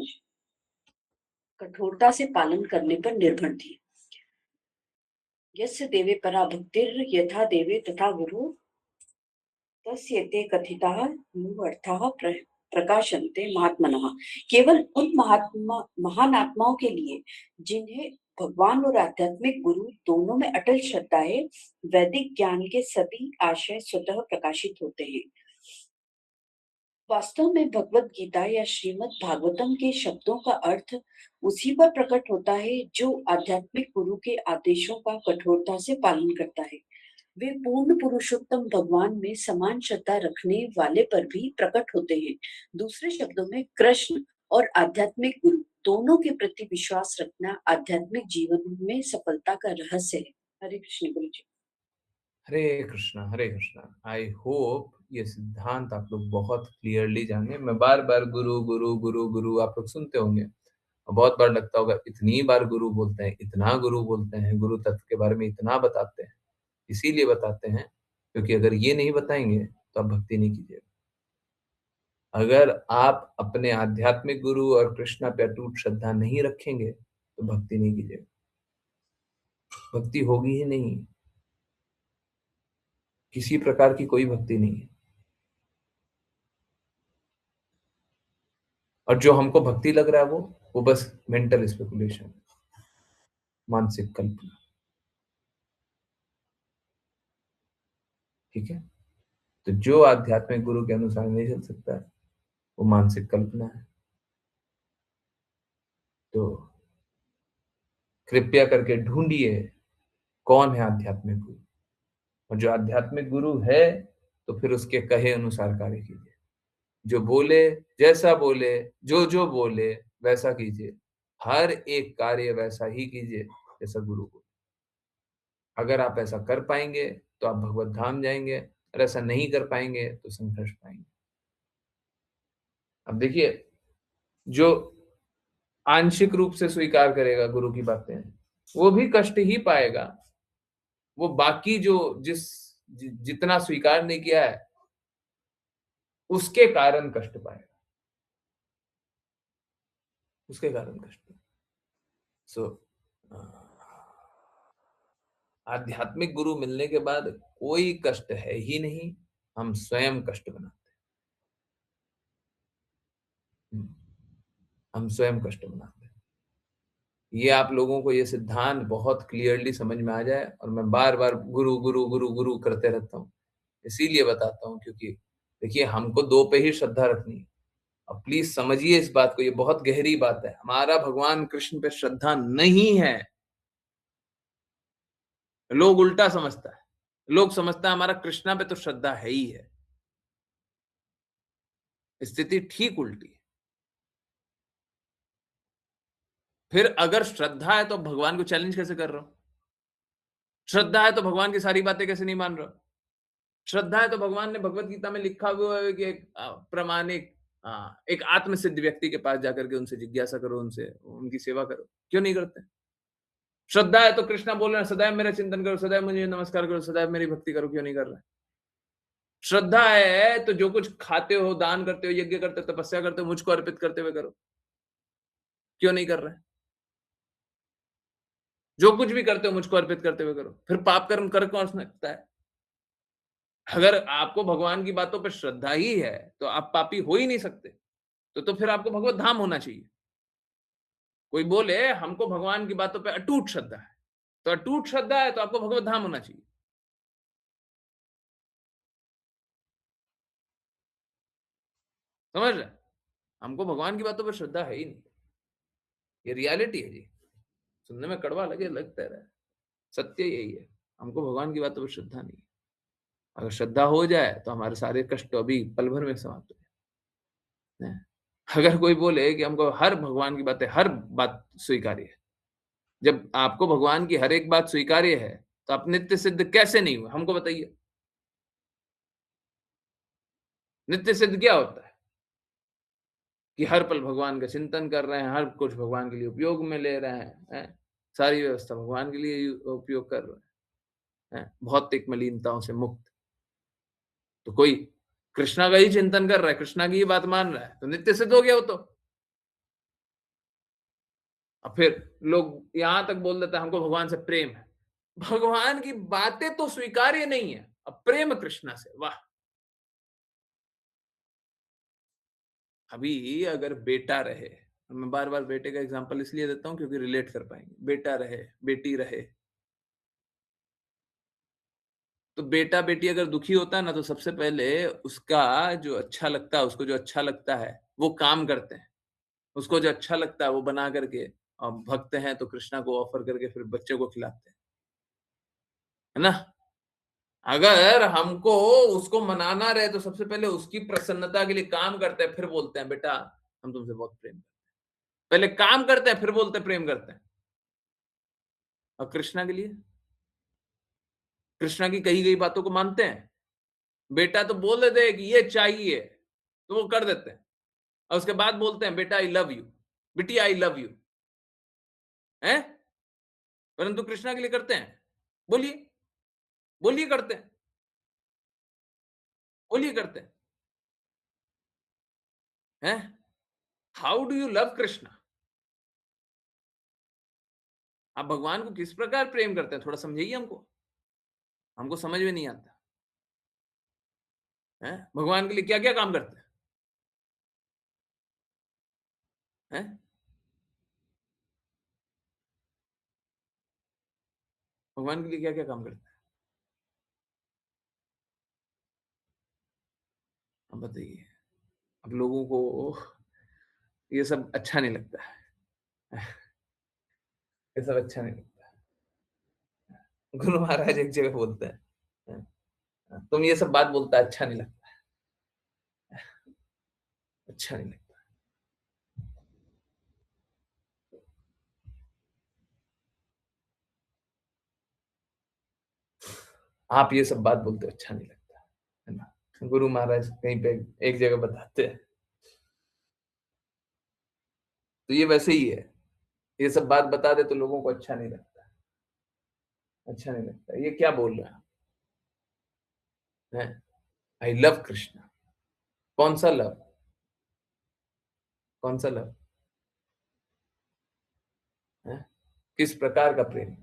कठोरता से पालन करने पर निर्भर थी। यस्य देवे परा भक्तिर् यथा देवे तथा गुरु तस्येते कथिताः मूढ़ार्थाः प्रकाशन्ते महात्मनः। केवल उन महान आत्माओं के लिए जिन्हें भगवान और आध्यात्मिक गुरु दोनों में अटल श्रद्धा है, वैदिक ज्ञान के सभी आशय स्वतः प्रकाशित होते हैं। वास्तव में भगवत गीता या श्रीमद् भागवतम के शब्दों का अर्थ उसी पर प्रकट होता है जो आध्यात्मिक गुरु के आदेशों का कठोरता से पालन करता है। वे पूर्ण पुरुषोत्तम भगवान में समान श्रद्धा रखने वाले पर भी प्रकट होते हैं। दूसरे शब्दों में कृष्ण और आध्यात्मिक गुरु दोनों के प्रति विश्वास रखना आध्यात्मिक जीवन में सफलता का रहस्य है। हरे कृष्ण गुरु जी। हरे कृष्णा, हरे कृष्णा। आई होप ये सिद्धांत आप लोग बहुत क्लियरली जाने। मैं बार बार गुरु गुरु गुरु गुरु आप लोग सुनते होंगे, और बहुत बार लगता होगा इतनी बार गुरु बोलते हैं, इतना गुरु बोलते हैं, गुरु तत्व के बारे में इतना बताते हैं। इसीलिए बताते हैं क्योंकि अगर ये नहीं बताएंगे तो आप भक्ति नहीं कीजिएगा। अगर आप अपने आध्यात्मिक गुरु और कृष्णा पे अटूट श्रद्धा नहीं रखेंगे तो भक्ति नहीं कीजिएगा। भक्ति होगी ही नहीं, किसी प्रकार की कोई भक्ति नहीं है। और जो हमको भक्ति लग रहा है वो बस मेंटल स्पेकुलेशन, मानसिक कल्पना। ठीक है? तो जो आध्यात्मिक गुरु के अनुसार नहीं चल सकता है, वो मानसिक कल्पना है। तो कृपया करके ढूंढिए कौन है आध्यात्मिक गुरु, और जो आध्यात्मिक गुरु है तो फिर उसके कहे अनुसार कार्य कीजिए। जो बोले, जैसा बोले, जो जो बोले वैसा कीजिए। हर एक कार्य वैसा ही कीजिए जैसा गुरु बोले। अगर आप ऐसा कर पाएंगे तो आप भगवत धाम जाएंगे, और ऐसा नहीं कर पाएंगे तो संघर्ष पाएंगे। अब देखिए, जो आंशिक रूप से स्वीकार करेगा गुरु की बातें, वो भी कष्ट ही पाएगा। वो बाकी जो जितना स्वीकार नहीं किया है उसके कारण कष्ट पाएगा, उसके कारण कष्ट। सो आध्यात्मिक गुरु मिलने के बाद कोई कष्ट है ही नहीं, हम स्वयं कष्ट बनाते हैं। हम स्वयं कष्ट बनाते हैं। ये आप लोगों को ये सिद्धांत बहुत क्लियरली समझ में आ जाए, और मैं बार बार गुरु गुरु गुरु गुरु करते रहता हूँ, इसीलिए बताता हूँ क्योंकि देखिए, हमको दो पे ही श्रद्धा रखनी है। अब प्लीज समझिए इस बात को, ये बहुत गहरी बात है। हमारा भगवान कृष्ण पे श्रद्धा नहीं है। लोग उल्टा समझता है, लोग समझता है हमारा कृष्णा पे तो श्रद्धा है ही है। स्थिति ठीक उल्टी है। फिर अगर श्रद्धा है तो भगवान को चैलेंज कैसे कर रहा हूं? श्रद्धा है तो भगवान की सारी बातें कैसे नहीं मान रहा? श्रद्धा है तो भगवान ने भगवत गीता में लिखा हुआ है कि एक प्रामाणिक, एक आत्मसिद्ध व्यक्ति के पास जाकर के उनसे जिज्ञासा करो, उनसे उनकी सेवा करो। क्यों नहीं करते? श्रद्धा है तो कृष्णा बोल रहे हैं सदैव मेरा चिंतन करो, सदैव मुझे नमस्कार करो, सदैव मेरी भक्ति करो। क्यों नहीं कर रहे? श्रद्धा है तो जो कुछ खाते हो, दान करते हो, यज्ञ करते हो, तपस्या करते हो, मुझको अर्पित करते हुए करो। क्यों नहीं कर रहे? जो कुछ भी करते हो मुझको अर्पित करते हुए करो। फिर पाप कर्म कर कौन सकता है? अगर आपको भगवान की बातों पे श्रद्धा ही है तो आप पापी हो ही नहीं सकते। तो फिर आपको भगवत धाम होना चाहिए। कोई बोले हमको भगवान की बातों पे अटूट श्रद्धा है, तो अटूट श्रद्धा है तो आपको भगवत धाम होना चाहिए। समझ रहे? हमको भगवान की बातों पे श्रद्धा है ही नहीं। ये रियलिटी है जी। सुनने में कड़वा लगे, लगता है, सत्य यही है। हमको भगवान की बातों पर श्रद्धा नहीं है। अगर श्रद्धा हो जाए तो हमारे सारे कष्ट तो अभी पल भर में समाप्त हो जाए। अगर कोई बोले कि हमको हर भगवान की बातें, हर बात स्वीकार्य है, जब आपको भगवान की हर एक बात स्वीकार्य है तो आप नित्य सिद्ध कैसे नहीं हुए? हमको बताइए। नित्य सिद्ध क्या होता है? कि हर पल भगवान का चिंतन कर रहे हैं, हर कुछ भगवान के लिए उपयोग में ले रहे हैं, सारी व्यवस्था भगवान के लिए उपयोग कर रहे हैं, भौतिक मलिनताओं से मुक्त। तो कोई कृष्णा का ही चिंतन कर रहा है, कृष्णा की ही बात मान रहा है, तो नित्य सिद्ध हो गया वो तो। अब फिर लोग यहां तक बोल देते हैं हमको भगवान से प्रेम है। भगवान की बातें तो स्वीकार्य नहीं है, अब प्रेम कृष्णा से, वाह। अभी अगर बेटा रहे, मैं बार बार बेटे का एग्जांपल इसलिए देता हूं क्योंकि रिलेट कर पाएंगे। बेटा रहे, बेटी रहे, तो बेटा बेटी अगर दुखी होता है ना तो सबसे पहले उसका जो अच्छा लगता है, उसको जो अच्छा लगता है वो काम करते हैं। उसको जो अच्छा लगता है वो बना करके, भक्त हैं तो कृष्णा को ऑफर करके फिर बच्चे को खिलाते हैं, है ना? अगर हमको उसको मनाना रहे तो सबसे पहले उसकी प्रसन्नता के लिए काम करते हैं, फिर बोलते हैं बेटा हम तुमसे बहुत प्रेम करते हैं। पहले काम करते हैं फिर बोलते हैं प्रेम करते हैं। और कृष्णा के लिए, कृष्णा की कही गई बातों को मानते हैं। बेटा तो बोल देते हैं कि ये चाहिए तो वो कर देते हैं, और उसके बाद बोलते हैं बेटा आई लव यू, बिटिया आई लव यू, है। परंतु कृष्णा के लिए करते हैं? बोलिए, बोलिए करते हैं, बोलिए करते हैं। How do you love Krishna? आप भगवान को किस प्रकार प्रेम करते हैं, थोड़ा समझाइए हमको। हमको समझ में नहीं आता है। भगवान के लिए क्या क्या काम करते हैं? भगवान के लिए क्या क्या काम करते हैं? अब बताइए। अब लोगों को ये सब अच्छा नहीं लगता है। ये सब अच्छा नहीं लगता। गुरु महाराज एक जगह बोलते हैं, तुम ये सब बात बोलता अच्छा नहीं लगता, अच्छा नहीं लगता। आप ये सब बात बोलते अच्छा नहीं लगता, है ना। गुरु महाराज कहीं पे एक जगह बताते हैं, तो ये वैसे ही है। ये सब बात बता दे तो लोगों को अच्छा नहीं लगता, अच्छा नहीं लगता। ये क्या बोल रहा है? I love Krishna. कौन सा लव? कौन सा लव है? किस प्रकार का प्रेम?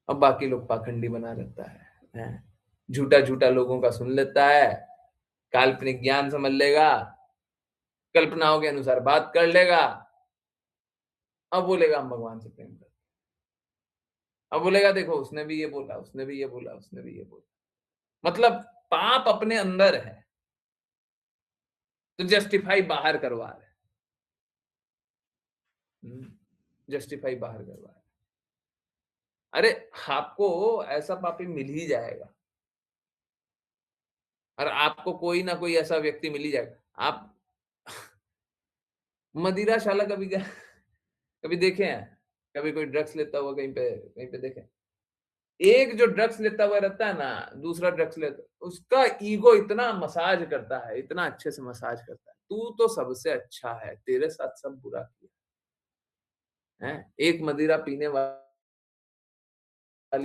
अब बाकी लोग पाखंडी बना लेता है? झूठा झूठा लोगों का सुन लेता है, काल्पनिक ज्ञान समझ लेगा, कल्पनाओं के अनुसार बात कर लेगा। अब बोलेगा हम भगवान से प्रेम करते हैं। अब बोलेगा देखो उसने भी ये बोला, उसने भी ये बोला, उसने भी ये बोला। मतलब पाप अपने अंदर है तो जस्टिफाई बाहर करवा रहे, जस्टिफाई बाहर करवा रहे। अरे आपको ऐसा पापी मिल ही जाएगा, और आपको कोई ना कोई ऐसा व्यक्ति मिल ही जाएगा। आप मदिराशाला कभी देखे हैं? कभी कोई ड्रग्स लेता हुआ कहीं पे देखे? एक जो ड्रग्स लेता हुआ रहता है ना, दूसरा ड्रग्स लेता, उसका ईगो इतना मसाज करता है, इतना अच्छे से मसाज करता है, तू तो सबसे अच्छा है, तेरे साथ सब बुरा किया है। एक मदिरा पीने वाले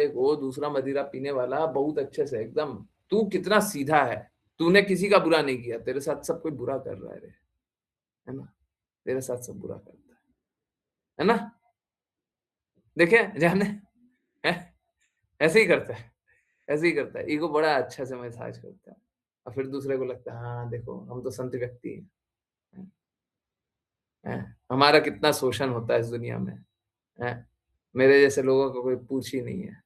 को दूसरा मदिरा पीने वाला बहुत अच्छे से एकदम, तू कितना सीधा है, तूने किसी का बुरा नहीं किया, तेरे साथ सब कोई बुरा कर रहा है रे, है ना। तेरे साथ सब बुरा करता है ना। देखे जाने है, ऐसे ही करता है, ऐसे ही करता है। ईगो बड़ा अच्छा से मसाज करता है, और फिर दूसरे को लगता है हाँ देखो हम तो संत व्यक्ति हैं, हमारा कितना शोषण होता है इस दुनिया में, है? मेरे जैसे लोगों को कोई पूछ ही नहीं है।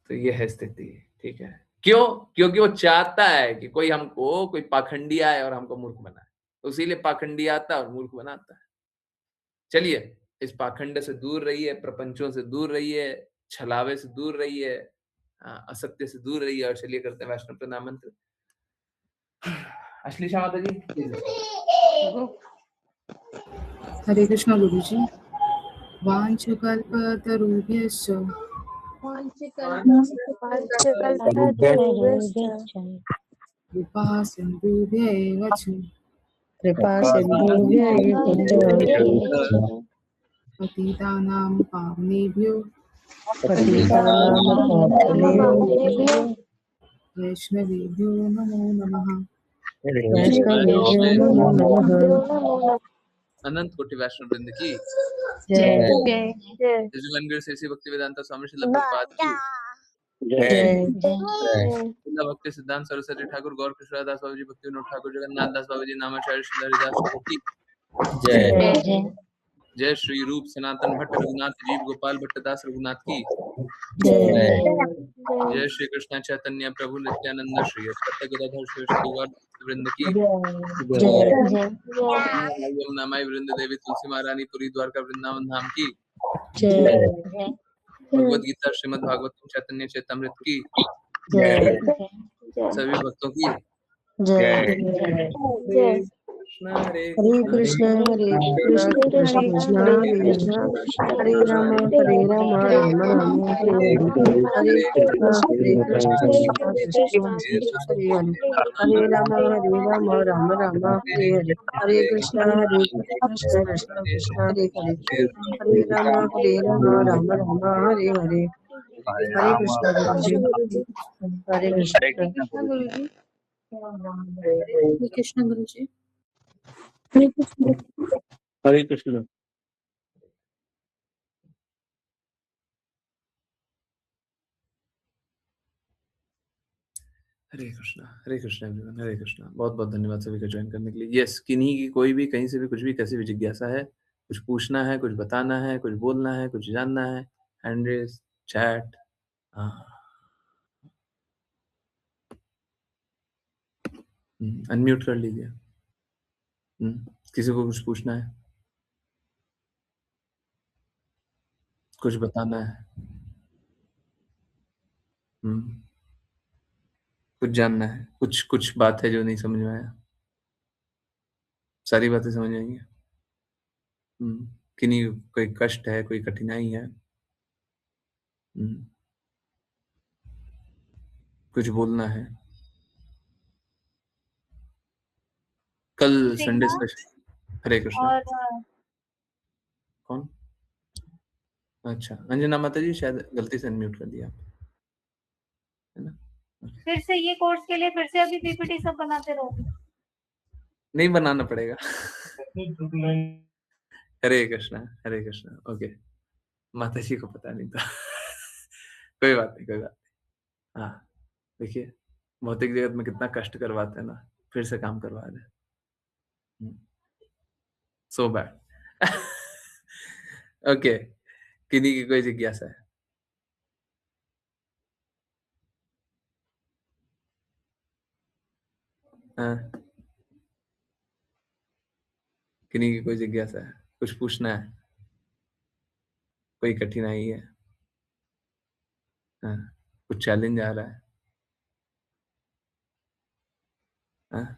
तो ये है स्थिति, ठीक है। क्यों? क्योंकि वो चाहता है कि कोई हमको, कोई पाखंडी आए और हमको मूर्ख बनाए, तो इसीलिए पाखंडी आता है और मूर्ख बनाता है। चलिए, इस पाखंड से दूर रहिए, प्रपंचों से दूर रहिए, छलावे से दूर रहिए, असत्य से दूर रहिए, और चलिए करते हैं वैष्णव प्रणाम मंत्र। अश्लीषा माता जी प्लीज। हरे कृष्णा गुरु जी। वाञ्छकल्पतरुभ्यश्च कृपा सिन्धुभ्य एव च पतितानां पावनेभ्यो वैष्णवेभ्यो नमो नमः। अनंत कोटि वैष्णव वृंद की जय। श्री भक्ति वेदांत स्वामी श्रील प्रभुपाद की श्रील भक्ति सिद्धांत सरस्वती ठाकुर गौर कृष्णदास बाबू जी, भक्ति विनोद ठाकुर, जगन्नाथ दास बाबू जी, नामाचार्य श्री हरिदास ठाकुर की जय। जय श्री रूप सनातन भट्ट रघुनाथ जीव गोपाल भट्टदास रघुनाथ की जय। श्री कृष्ण चैतन्य प्रभु नित्यानंद श्री अद्वैत गदाधर श्री गौर वृंद की नामाई वृंद देवी तुलसी महारानी पुरी द्वारका वृंदावन धाम की भगवद गीता श्रीमद् भागवतम चैतन्य चैतामृत की सभी भक्तों की जय। हरे कृष्ण हरे कृष्ण कृष्ण कृष्ण हरे हरे राम राम राम हरे हरे कृष्ण कृष्ण हरे हरे राम राम हरे हरे कृष्ण कृष्ण कृष्ण हरे हरे राम राम हरे हरे। हरे कृष्ण गुरु जी। हरे कृष्ण हरे कृष्ण गुरु जी। हरे कृष्ण। हरे कृष्ण। हरे कृष्णा एवरीवन, हरे कृष्णा। बहुत बहुत धन्यवाद सभी का ज्वाइन करने के लिए। यस, किन्हीं की कोई भी कहीं से भी कुछ भी कैसी भी जिज्ञासा है, कुछ पूछना है, कुछ बताना है, कुछ बोलना है, कुछ जानना है, हैंड रेज, चैट, अनम्यूट कर लीजिए। किसी को कुछ पूछना है, कुछ बताना है, कुछ जानना है, कुछ कुछ बात है जो नहीं समझ में आया, सारी बातें समझ आएंगी। किन्हीं को कोई कष्ट है, कोई कठिनाई है, कुछ बोलना है। कल संडे स्पेशल। हरे कृष्णा। और कौन? अच्छा, अंजना माता जी, शायद गलती से अनम्यूट कर दिया, है ना? फिर से ये कोर्स के लिए फिर से अभी पीपीटी सब बनाते रहोगे? नहीं बनाना पड़ेगा। हरे कृष्णा, हरे कृष्णा। ओके, माता जी को पता नहीं था। कोई बात नहीं, कोई बात नहीं। हाँ, देखिए भौतिक जगत में कितना कष्ट करवाते हैं ना, फिर से काम करवा रहे हैं। So bad. ओके, किन्हीं की कोई जिज्ञासा है? हाँ, किन्हीं की कोई जिज्ञासा है, कुछ पूछना है, कोई कठिनाई है, हाँ, कुछ चैलेंज आ रहा है, हाँ?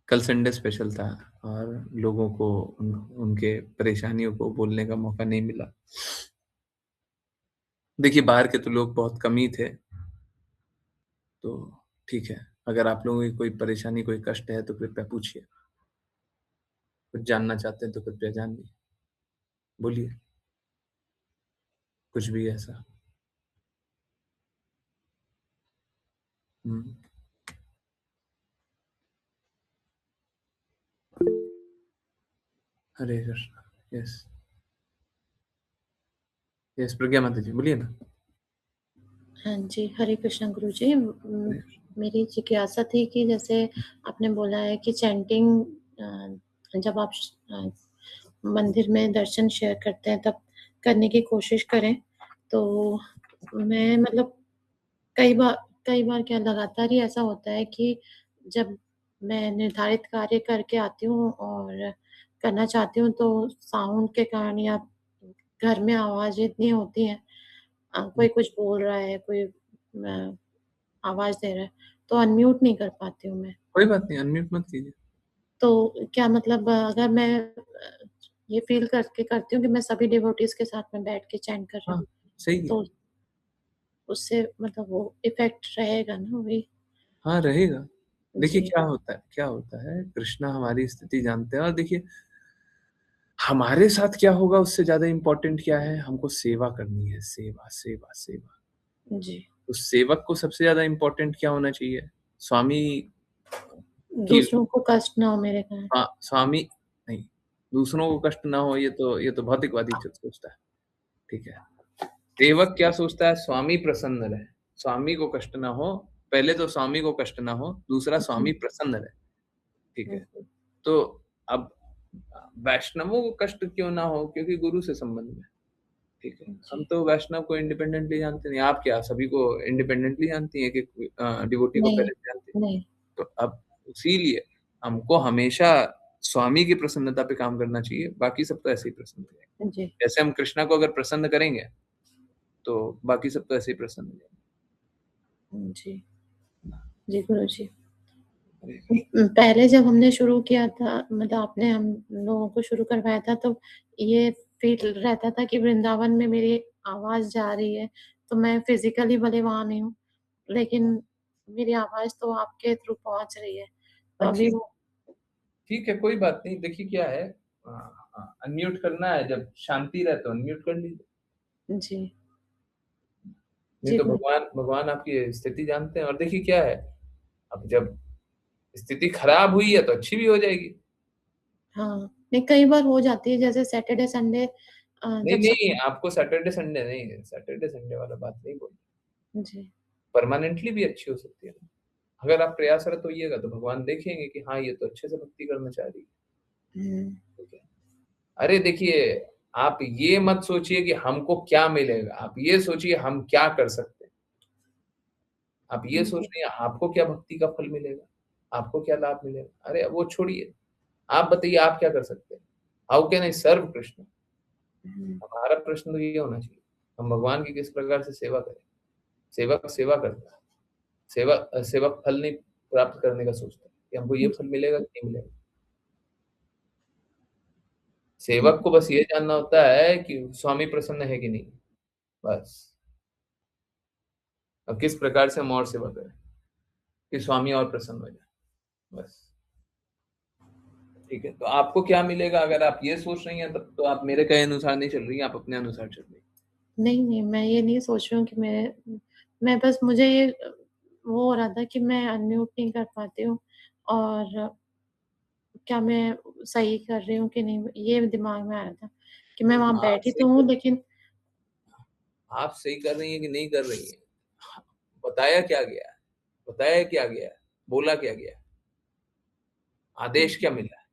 कल संडे स्पेशल था और लोगों को उनके परेशानियों को बोलने का मौका नहीं मिला। देखिए बाहर के तो लोग बहुत कम ही थे, तो ठीक है, अगर आप लोगों की कोई परेशानी, कोई कष्ट है तो कृपया पूछिए, कुछ जानना चाहते हैं तो कृपया जानिए, बोलिए, कुछ भी ऐसा। हरे कृष्णा। यस यस, प्रज्ञा माता जी बोलिए ना। हाँ जी, हरे कृष्ण गुरु जी। मेरी जिज्ञासा थी कि जैसे आपने बोला है कि चैंटिंग जब आप मंदिर में दर्शन शेयर करते हैं तब करने की कोशिश करें, तो मैं मतलब कई बार क्या लगातार ही ऐसा होता है कि जब मैं निर्धारित कार्य करके आती हूँ और करना चाहती हूँ तो साउंड के कारण या घर में आवाज़ें इतनी होती हैं, कोई कुछ बोल रहा है, कोई आवाज़ दे रहा है, तो अनम्यूट नहीं कर पाती हूँ मैं। कोई बात नहीं, अनम्यूट मत कीजिए। तो क्या मतलब अगर मैं ये फ़ील करके करती हूँ कि मैं सभी डिवोटीज़ के साथ में बैठ के चैंट कर रही हूँ, सही है। तो उससे मतलब वो इफ़ेक्ट रहेगा ना वही? हाँ, रहेगा। देखिए जी। क्या होता है, कृष्णा हमारी स्थिति जानते हैं और देखिए हमारे साथ क्या होगा उससे ज़्यादा इम्पोर्टेंट क्या है, हमको सेवा करनी है, सेवा, सेवा, सेवा। जी। तो सेवक को सबसे ज़्यादा इम्पोर्टेंट क्या होना चाहिए? स्वामी की दूसरों को कष्ट ना हो मेरे कारण। स्वामी नहीं, दूसरों को कष्ट ना हो, ये तो भौतिकवादी सोचता है, ठीक है? सेवक क्या सोचता है? स्वामी प्रसन्न रहे, स्वामी को कष्ट ना हो, पहले तो स्वामी को कष्ट ना हो, दूसरा स्वामी प्रसन्न रहे, ठीक है? तो अब वैष्णवों को कष्ट क्यों ना हो? क्योंकि गुरु से संबंध है, ठीक है? हम तो वैष्णव को इंडिपेंडेंटली जानते नहीं, आप क्या सभी को इंडिपेंडेंटली जानती हैं कि डिवोटी को पहले से जानती हैं? नहीं। तो अब इसीलिए हमको हमेशा स्वामी की प्रसन्नता पे काम करना चाहिए, बाकी सब तो ऐसे ही प्रसन्न रहेंगे। जी। जैसे हम कृष्णा को अगर प्रसन्न करेंगे, तो बाकी सब तो ऐसे ही प्रसन्न रहेंगे। जी। जी, गुरुजी। पहले जब हमने शुरू किया था, मतलब आपने हम लोगों को शुरू करवाया था, तो ये फ़ील रहता था कि वृंदावन में मेरी आवाज़ जा रही है, तो मैं फ़िज़िकली भले वहाँ नहीं हूँ, लेकिन मेरी आवाज़ तो आपके थ्रू पहुँच रही है। तो हाँ, अभी वो ठीक है, कोई बात नहीं। देखिए क्या है, अनम्यूट करना है, जब शांति रहे तो अनम्यूट कर लीजिए। जी। नहीं जी, तो गुरु। भगवान आपकी स्थिति जानते हैं और देखिए क्या है, अब जब स्थिति खराब हुई है तो अच्छी भी हो जाएगी। हाँ, नहीं कई बार हो जाती है, जैसे सैटरडे संडे नहीं, नहीं, आपको सैटरडे संडे नहीं, सैटरडे संडे वाला बात नहीं बोली। जी। परमानेंटली भी अच्छी हो सकती है ना। अगर आप प्रयासरत होइएगा तो भगवान देखेंगे कि हाँ, ये तो अच्छे से भक्ति करना चाह रही है। हुँ, ठीक है। अरे देखिए, आप ये मत सोचिए कि हमको क्या मिलेगा, आप ये सोचिए हम क्या कर सकते हैं। आप ये सोच जी। रही हैं आपको क्या भक्ति का फल मिलेगा, आपको क्या लाभ मिलेगा? अरे वो छोड़िए, आप बताइए आप क्या कर सकते हैं? हाउ कैन आई सर्व कृष्ण? हुँ, हमारा प्रश्न तो ये होना चाहिए, हम भगवान की किस प्रकार से सेवा करें? सेवक सेवा करता है, सेवक फल नहीं प्राप्त करने का सोचता है कि हमको ये जी, फल मिलेगा कि नहीं मिलेगा। हुँ, सेवक को बस ये जानना होता है कि स्वामी प्रसन्न है कि नहीं, बस। और किस प्रकार से हम और सेवा करें कि स्वामी और प्रसन्न हो जाए, बस। ठीक है, तो आपको क्या मिलेगा अगर आप ये सोच रही हैं, तब तो आप मेरे कहे अनुसार नहीं चल रही हैं, आप अपने अनुसार चल रही हैं। नहीं, मैं ये नहीं सोच रही हूँ कि मैं बस मुझे ये वो हो रहा था कि मैं अनम्यूट नहीं कर पाती हूँ और क्या मैं सही कर रही हूँ कि नहीं, ये दिमाग में आ रहा था कि मैं वहाँ आप बैठी सही तो हूँ कर लेकिन आप सही कर रही हैं कि नहीं कर रही हैं? बताया क्या गया है? बताया क्या गया है? बोला क्या गया है? आदेश क्या मिला है?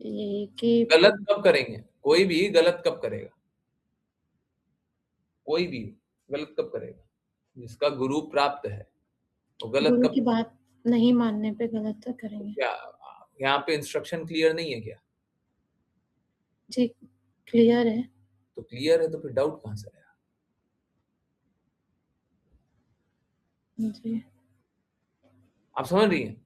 ये कि गलत कब करेंगे? कोई भी गलत कब करेगा? कोई भी गलत कब करेगा? जिसका गुरु प्राप्त है, वो गलत गुरु कब की बात नहीं मानने पे गलत तो करेंगे। क्या यहाँ पे इंस्ट्रक्शन क्लियर नहीं है क्या? जी, क्लियर है। तो क्लियर है तो फिर डाउट कहाँ से आया? जी, आप समझ रही हैं?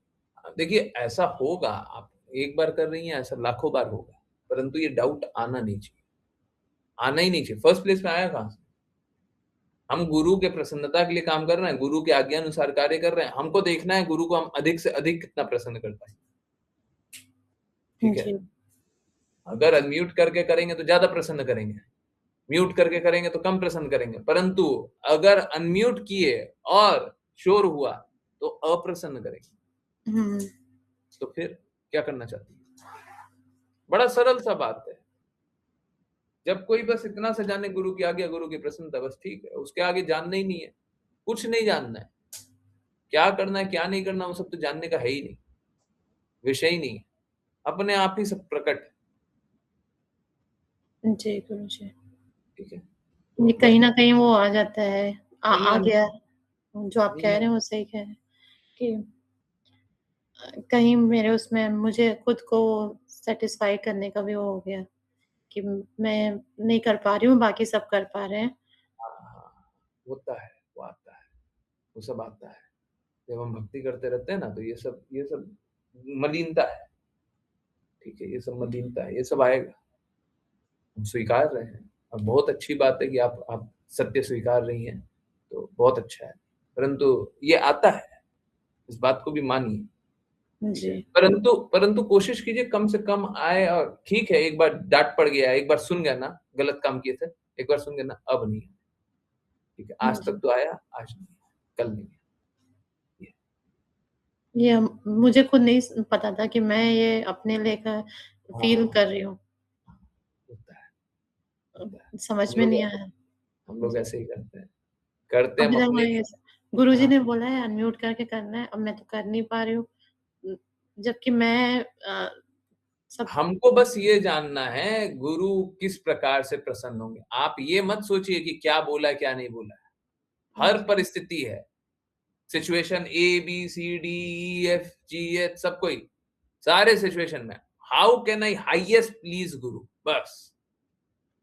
देखिए ऐसा होगा, आप एक बार कर रही हैं, ऐसा लाखों बार होगा, परंतु ये डाउट आना नहीं चाहिए, आना ही नहीं चाहिए। फर्स्ट प्लेस में आया कहाँ से? हम गुरु के प्रसन्नता के लिए काम कर रहे हैं, गुरु के आज्ञा अनुसार कार्य कर रहे हैं, हमको देखना है गुरु को हम अधिक से अधिक कितना प्रसन्न कर पाएं। ठीक है, जी, अगर अनम्यूट करके करेंगे तो ज्यादा प्रसन्न करेंगे, म्यूट करके करेंगे तो कम प्रसन्न करेंगे, परंतु अगर अनम्यूट किए और शोर हुआ तो अप्रसन्न करेंगे। हुँ, तो फिर क्या करना चाहती है? बड़ा सरल सा बात है। जब कोई बस इतना सा जाने गुरु की आज्ञा, गुरु की प्रसन्नता, बस ठीक है, उसके आगे जानना ही नहीं है, कुछ नहीं जानना है, क्या करना है क्या नहीं करना वो सब तो जानने का है ही नहीं, विषय ही नहीं है, अपने आप ही सब प्रकट है। जी, गुरु जी। ठीक है, ये तो बस कहीं न कहीं वो आ जाता है, नहीं आ आना गया, चाहिए, जो आप नहीं कह रहे हैं आना वो सही कह रहे हैं कि कहीं मेरे उसमें मुझे खुद को सैटिस्फाई करने का भी वो हो गया कि मैं नहीं कर पा रही हूँ, बाकी सब कर पा रहे हैं। हाँ, हाँ, होता है, वो आता है, वो सब आता है। जब हम भक्ति करते रहते हैं ना तो ये सब मलिनता है। ठीक है, ये सब मलिनता है, ये सब आएगा, हम स्वीकार रहे हैं। और बहुत अच्छी बात है कि आप सत्य स्वीकार रही हैं, तो बहुत अच्छा है। परंतु ये आता है, इस बात को भी मानिए। ठीक जी। है, परंतु परंतु कोशिश कीजिए कम से कम आए। और ठीक है, एक बार डांट पड़ गया, एक बार सुन गया ना, गलत काम किए थे, एक बार सुन गया ना, अब नहीं। ठीक है, आज तक जी। तो आया, आज नहीं, कल नहीं। ये ये मुझे खुद नहीं पता था कि मैं ये अपने लेकर फ़ील हाँ, कर रही हूँ। होता है, अ, होता है। समझ हम में लोग नहीं आया। हम लोग जी। ऐसे ही करते हैं, करते हम अभी तक अपने मैं लिए। ये गुरुजी हाँ, ने बोला है अनम्यूट करके करना है, अब मैं तो कर नहीं पा रही हूँ। जबकि मैं सब हमको बस ये जानना है गुरु किस प्रकार से प्रसन्न होंगे। आप ये मत सोचिए कि क्या बोला है क्या नहीं बोला है। हर जी, परिस्थिति है, situation A B C D E F G H, सब कोई, सारे सिचुएशन में how can I highest please गुरु, बस।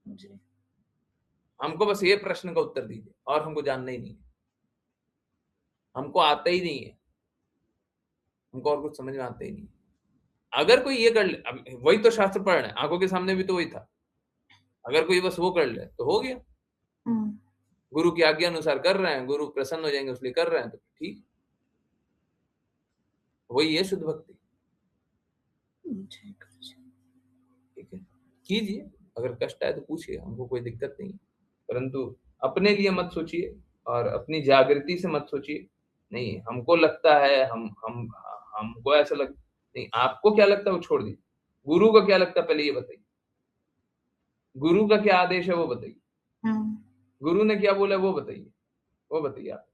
जी। हमको बस ये प्रश्न का उत्तर दीजिए और हमको जानना ही नहीं है, हमको आता ही नहीं है, हमको और कुछ समझ में आता ही नहीं है। अगर कोई ये कर ले, अब वही तो शास्त्र पढ़ रहे हैं, आंखों के सामने भी तो वही था। अगर कोई बस वो कर ले तो हो गया, हुँ, गुरु की आज्ञा अनुसार कर रहे हैं, गुरु प्रसन्न हो जाएंगे इसलिए कर रहे हैं, तो ठीक, वही है शुद्ध भक्ति। जी, गुरुजी। ठीक है, कीजिए, अगर कष्ट आए तो पूछिए, हमको कोई दिक्कत नहीं है, परंतु अपने लिए मत सोचिए और अपनी जागृति से मत सोचिए। नहीं, हमको लगता है, हमको ऐसा लग नहीं, आपको क्या लगता है वो छोड़ दीजिए। गुरु का क्या लगता है पहले ये बताइए। गुरु का क्या आदेश है वो बताइए। गुरु ने क्या बोला है वो बताइए। वो बताइए आप।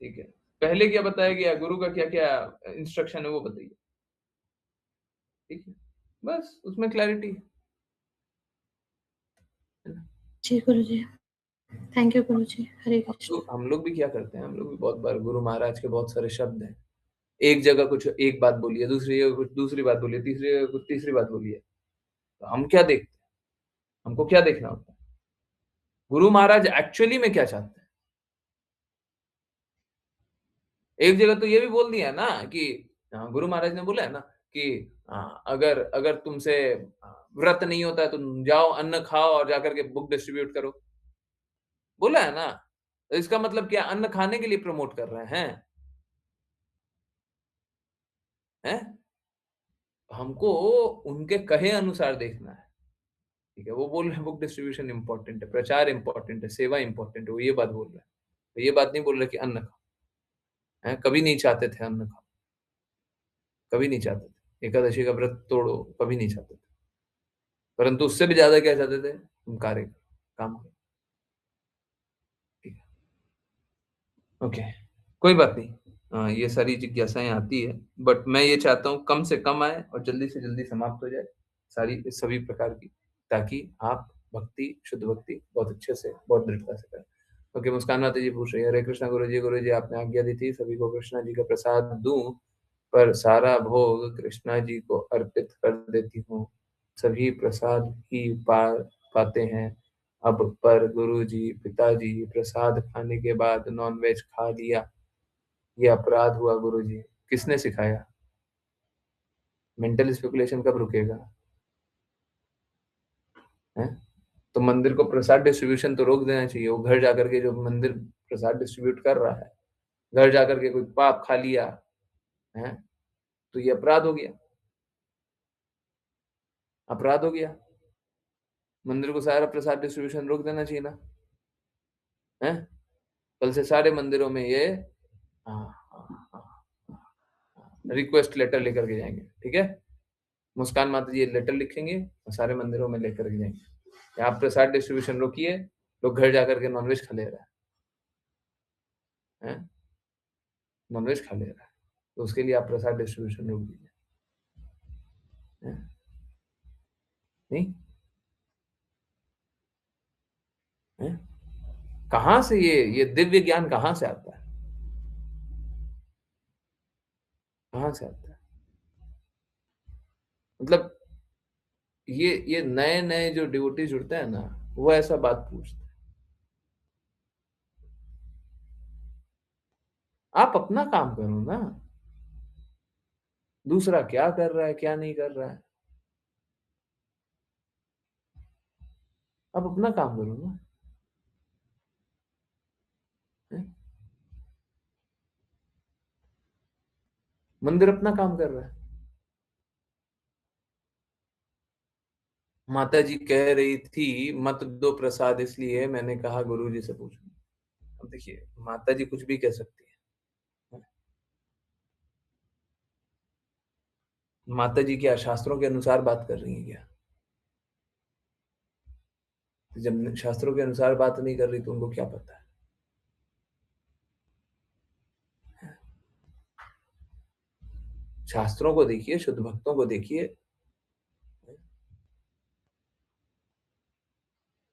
ठीक है, पहले क्या बताया गया, गुरु का क्या क्या इंस्ट्रक्शन है वो बताइए। ठीक है, बस उसमें क्लैरिटी है ना? जी गुरुजी, थैंक यू गुरुजी, हरे कृष्ण। हम लोग भी क्या करते हैं, हम लोग भी बहुत बार गुरु महाराज के बहुत सारे शब्द हैं, एक जगह कुछ एक बात बोली है, दूसरी जगह कुछ दूसरी बात बोली है, तीसरी जगह कुछ तीसरी बात बोली है, तो हम क्या देखते हैं, हमको क्या देखना होता है, गुरु महाराज एक्चुअली में क्या चाहते हैं। एक जगह तो ये भी बोल दिया ना कि गुरु महाराज ने बोला है ना कि अगर अगर तुमसे व्रत नहीं होता है तो जाओ अन्न खाओ और जाकर के बुक डिस्ट्रीब्यूट करो, बोला है ना। तो इसका मतलब क्या, अन्न खाने के लिए प्रमोट कर रहे हैं, हैं? हमको उनके कहे अनुसार देखना है। ठीक है, वो बोल रहे हैं बुक डिस्ट्रीब्यूशन इंपॉर्टेंट है, प्रचार इंपॉर्टेंट है, सेवा इंपॉर्टेंट है, वो ये बात बोल रहे हैं। तो ये बात नहीं बोल रहे कि अन्न खाओ, हैं? कभी नहीं चाहते थे अन्न खाओ, कभी नहीं चाहते थे एकादशी का व्रत तोड़ो, कभी नहीं चाहते थे। परंतु उससे भी ज्यादा क्या चाहते थे, तुम कार्य करो, काम करो। ठीक है, ओके, कोई बात नहीं। ये सारी जिज्ञासाएं आती है, बट मैं ये चाहता हूँ कम से कम आए और जल्दी से जल्दी समाप्त हो जाए सारी सभी प्रकार की, ताकि आप भक्ति, शुद्ध भक्ति बहुत अच्छे से, बहुत दृढ़ता से करें। ओके, मुस्कान माता जी पूछ रही है, हरे कृष्णा गुरु जी आपने आज्ञा दी थी सभी को कृष्णा जी का प्रसाद दूं, पर सारा भोग कृष्णा जी को अर्पित कर देती हूँ, सभी प्रसाद ही पाते हैं। अब पर गुरुजी पिताजी प्रसाद खाने के बाद नॉनवेज खा लिया, ये अपराध हुआ गुरुजी, किसने सिखाया। मेंटल स्पेकुलेशन कब रुकेगा है? तो मंदिर को प्रसाद डिस्ट्रीब्यूशन तो रोक देना चाहिए। वो घर जाकर के जो मंदिर प्रसाद डिस्ट्रीब्यूट कर रहा है, घर जाकर के कोई पाप खा लिया है, तो ये अपराध हो गया, अपराध हो गया। मंदिर को सारा प्रसाद डिस्ट्रीब्यूशन रोक देना चाहिए ना, है? कल से सारे मंदिरों में ये रिक्वेस्ट लेटर लेकर के जाएंगे। ठीक है, मुस्कान माता जी ये लेटर लिखेंगे और सारे मंदिरों में लेकर के जाएंगे, आप प्रसाद डिस्ट्रीब्यूशन रोकिए, लोग घर जाकर के नॉनवेज खा ले रहा है, नॉनवेज खा ले रहा है, तो उसके लिए आप प्रसाद डिस्ट्रीब्यूशन रोक दीजिए। नहीं है? कहां से ये दिव्य ज्ञान कहां से आता है, कहां से आता है? मतलब ये नए नए जो डिवोटी जुड़ते हैं ना, वो ऐसा बात पूछते हैं। आप अपना काम करो ना, दूसरा क्या कर रहा है क्या नहीं कर रहा है, आप अपना काम करो ना, है? मंदिर अपना काम कर रहा है। माता जी कह रही थी मत दो प्रसाद, इसलिए मैंने कहा गुरु जी से पूछूं। अब देखिए, माता जी कुछ भी कह सकती है, माता जी क्या शास्त्रों के अनुसार बात कर रही है क्या? तो जब शास्त्रों के अनुसार बात नहीं कर रही तो उनको क्या पता है? शास्त्रों को देखिए, शुद्ध भक्तों को देखिए।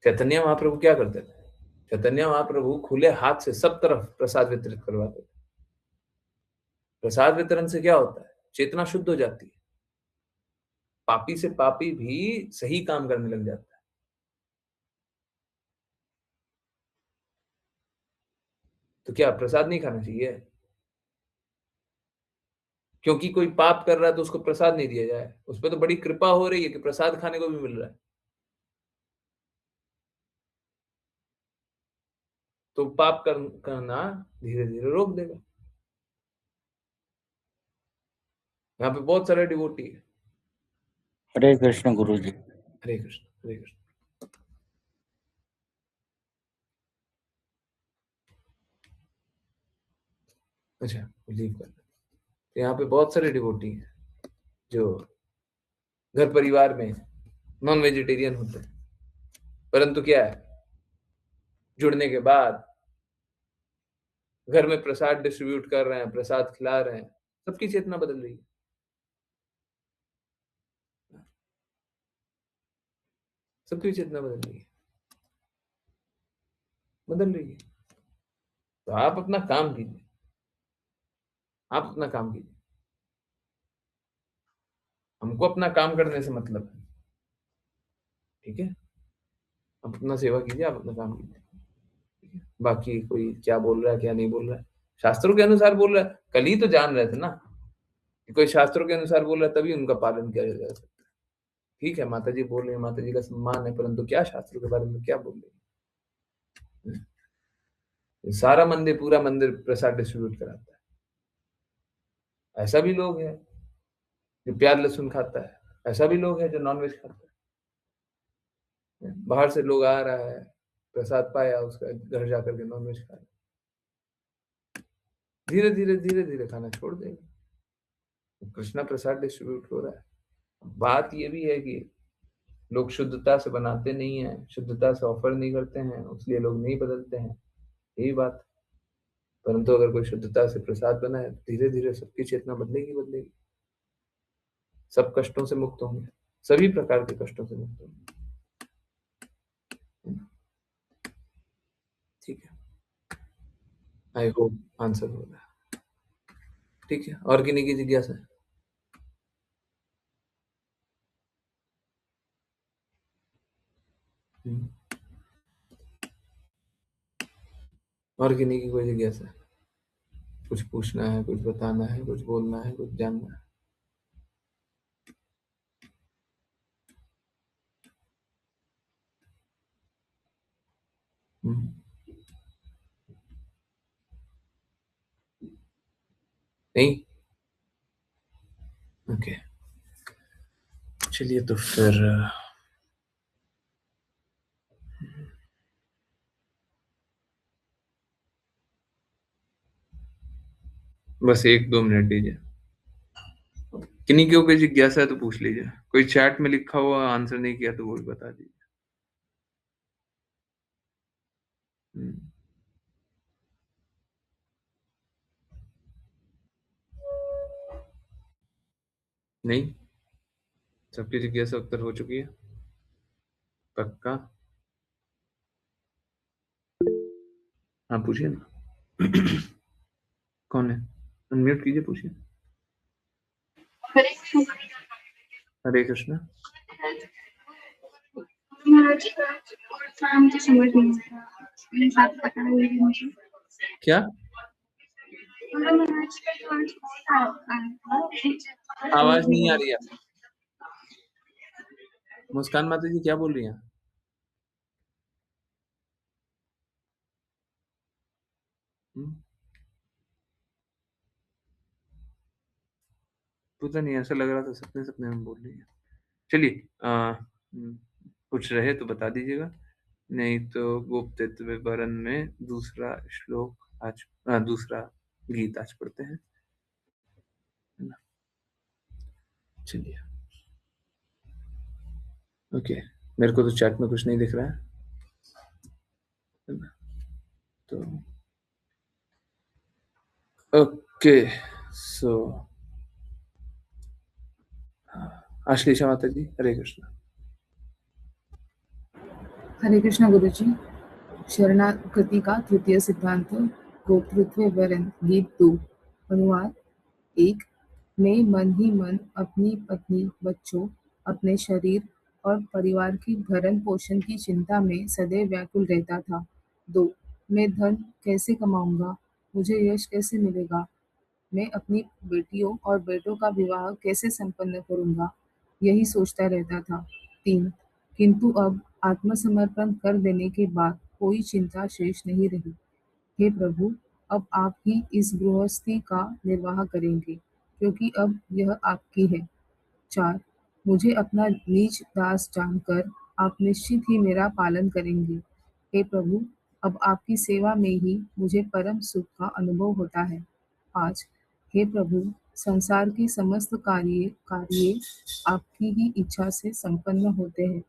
चैतन्य महाप्रभु क्या करते थे, चैतन्य महाप्रभु खुले हाथ से सब तरफ प्रसाद वितरित करवाते थे। प्रसाद वितरण से क्या होता है, चेतना शुद्ध हो जाती है, पापी से पापी भी सही काम करने लग जाता है। तो क्या प्रसाद नहीं खाना चाहिए क्योंकि कोई पाप कर रहा है तो उसको प्रसाद नहीं दिया जाए? उस पर तो बड़ी कृपा हो रही है कि प्रसाद खाने को भी मिल रहा है, तो पाप करना धीरे धीरे रोक देगा। यहाँ पे बहुत सारे डिवोटी है। हरे कृष्ण गुरु जी। हरे कृष्ण, हरे कृष्ण। अच्छा, लीव कर। तो यहाँ पे बहुत सारे डिवोटी हैं जो घर परिवार में नॉन वेजिटेरियन होते हैं, परंतु क्या है, जुड़ने के बाद घर में प्रसाद डिस्ट्रीब्यूट कर रहे हैं, प्रसाद खिला रहे हैं, सबकी चेतना बदल रही है। सबकी चेतना बदल रही है, बदल रही है। तो आप अपना काम कीजिए, आप अपना काम कीजिए। हमको अपना काम करने से मतलब है, ठीक है? आप अपना सेवा कीजिए, आप अपना काम कीजिए, ठीक है? बाकी कोई क्या बोल रहा है, क्या नहीं बोल रहा है, शास्त्रों के अनुसार बोल रहा है। कल ही तो जान रहे थे ना कि कोई शास्त्रों के अनुसार बोल रहा है, तभी उनका पालन किया जा सकता है। ठीक है, माता जी बोल रही है, माता जी का सम्मान है, परंतु क्या शास्त्रों के बारे में क्या बोल रही है? सारा मंदिर, पूरा मंदिर प्रसाद डिस्ट्रीब्यूट कराता है। ऐसा भी लोग हैं जो प्याज लहसुन खाता है, ऐसा भी लोग हैं जो नॉनवेज खाता है। बाहर से लोग आ रहा है, प्रसाद पाया, उसका घर जाकर के नॉनवेज खाया, धीरे धीरे धीरे धीरे खाना छोड़ देगा। कृष्णा प्रसाद डिस्ट्रीब्यूट हो रहा है। बात ये भी है कि लोग शुद्धता से बनाते नहीं है, शुद्धता से ऑफर नहीं करते हैं, इसलिए लोग नहीं बदलते हैं, यही बात। परंतु अगर कोई शुद्धता से प्रसाद बनाए, धीरे धीरे सबकी चेतना बदलेगी, बदलेगी। सब कष्टों से मुक्त होंगे, सभी प्रकार के कष्टों से मुक्त होंगे। ठीक है, आई होप आंसर हो रहा है। ठीक है, और किन्हीं की जिज्ञासा है? और किन्हीं की कोई जिज्ञासा है? कुछ पूछना है, कुछ बताना है, कुछ बोलना है, कुछ जानना है? नहीं? ओके, चलिए तो फिर बस 1-2 मिनट दीजिए। किन्हीं की कोई जिज्ञासा है तो पूछ लीजिए। कोई चैट में लिखा हुआ आंसर नहीं किया तो वो भी बता दीजिए। नहीं? सबकी जिज्ञासा उत्तर हो चुकी है? पक्का? हाँ, पूछिए ना। कौन है? अनम्यूट कीजिए, पूछिए। हरे कृष्णा। क्या? आवाज नहीं आ रही है। मुस्कान माता जी क्या बोल रही हैं? पता नहीं, ऐसा लग रहा था सपने सपने में बोल रही है। चलिए, कुछ रहे तो बता दीजिएगा, नहीं तो गुप्तत्व वरण में दूसरा श्लोक आज, दूसरा गीत आज पढ़ते हैं। चलिए, ओके। मेरे को तो चैट में कुछ नहीं दिख रहा है, तो ओके। सो आश्लेषा माता जी, हरे कृष्णा। हरे कृष्ण गुरुजी। शरणागति का तृतीय सिद्धांत, गोप्तृत्व वरण, गीत 2। अनुवाद 1। मैं मन ही मन अपनी पत्नी, बच्चों, अपने शरीर और परिवार की भरण पोषण की चिंता में सदैव व्याकुल रहता था। 2। मैं धन कैसे कमाऊंगा, मुझे यश कैसे मिलेगा, मैं अपनी बेटियों और बेटों का विवाह कैसे संपन्न करूंगा, यही सोचता रहता था। 3। किंतु अब आत्मसमर्पण कर देने के बाद कोई चिंता शेष नहीं रही। हे प्रभु, अब आप ही इस गृहस्थी का निर्वाह करेंगे, क्योंकि अब यह आपकी है। 4। मुझे अपना नीच दास जानकर आप निश्चित ही मेरा पालन करेंगे। हे प्रभु, अब आपकी सेवा में ही मुझे परम सुख का अनुभव होता है। 5। हे प्रभु, संसार के समस्त कार्य आपकी ही इच्छा से संपन्न होते हैं।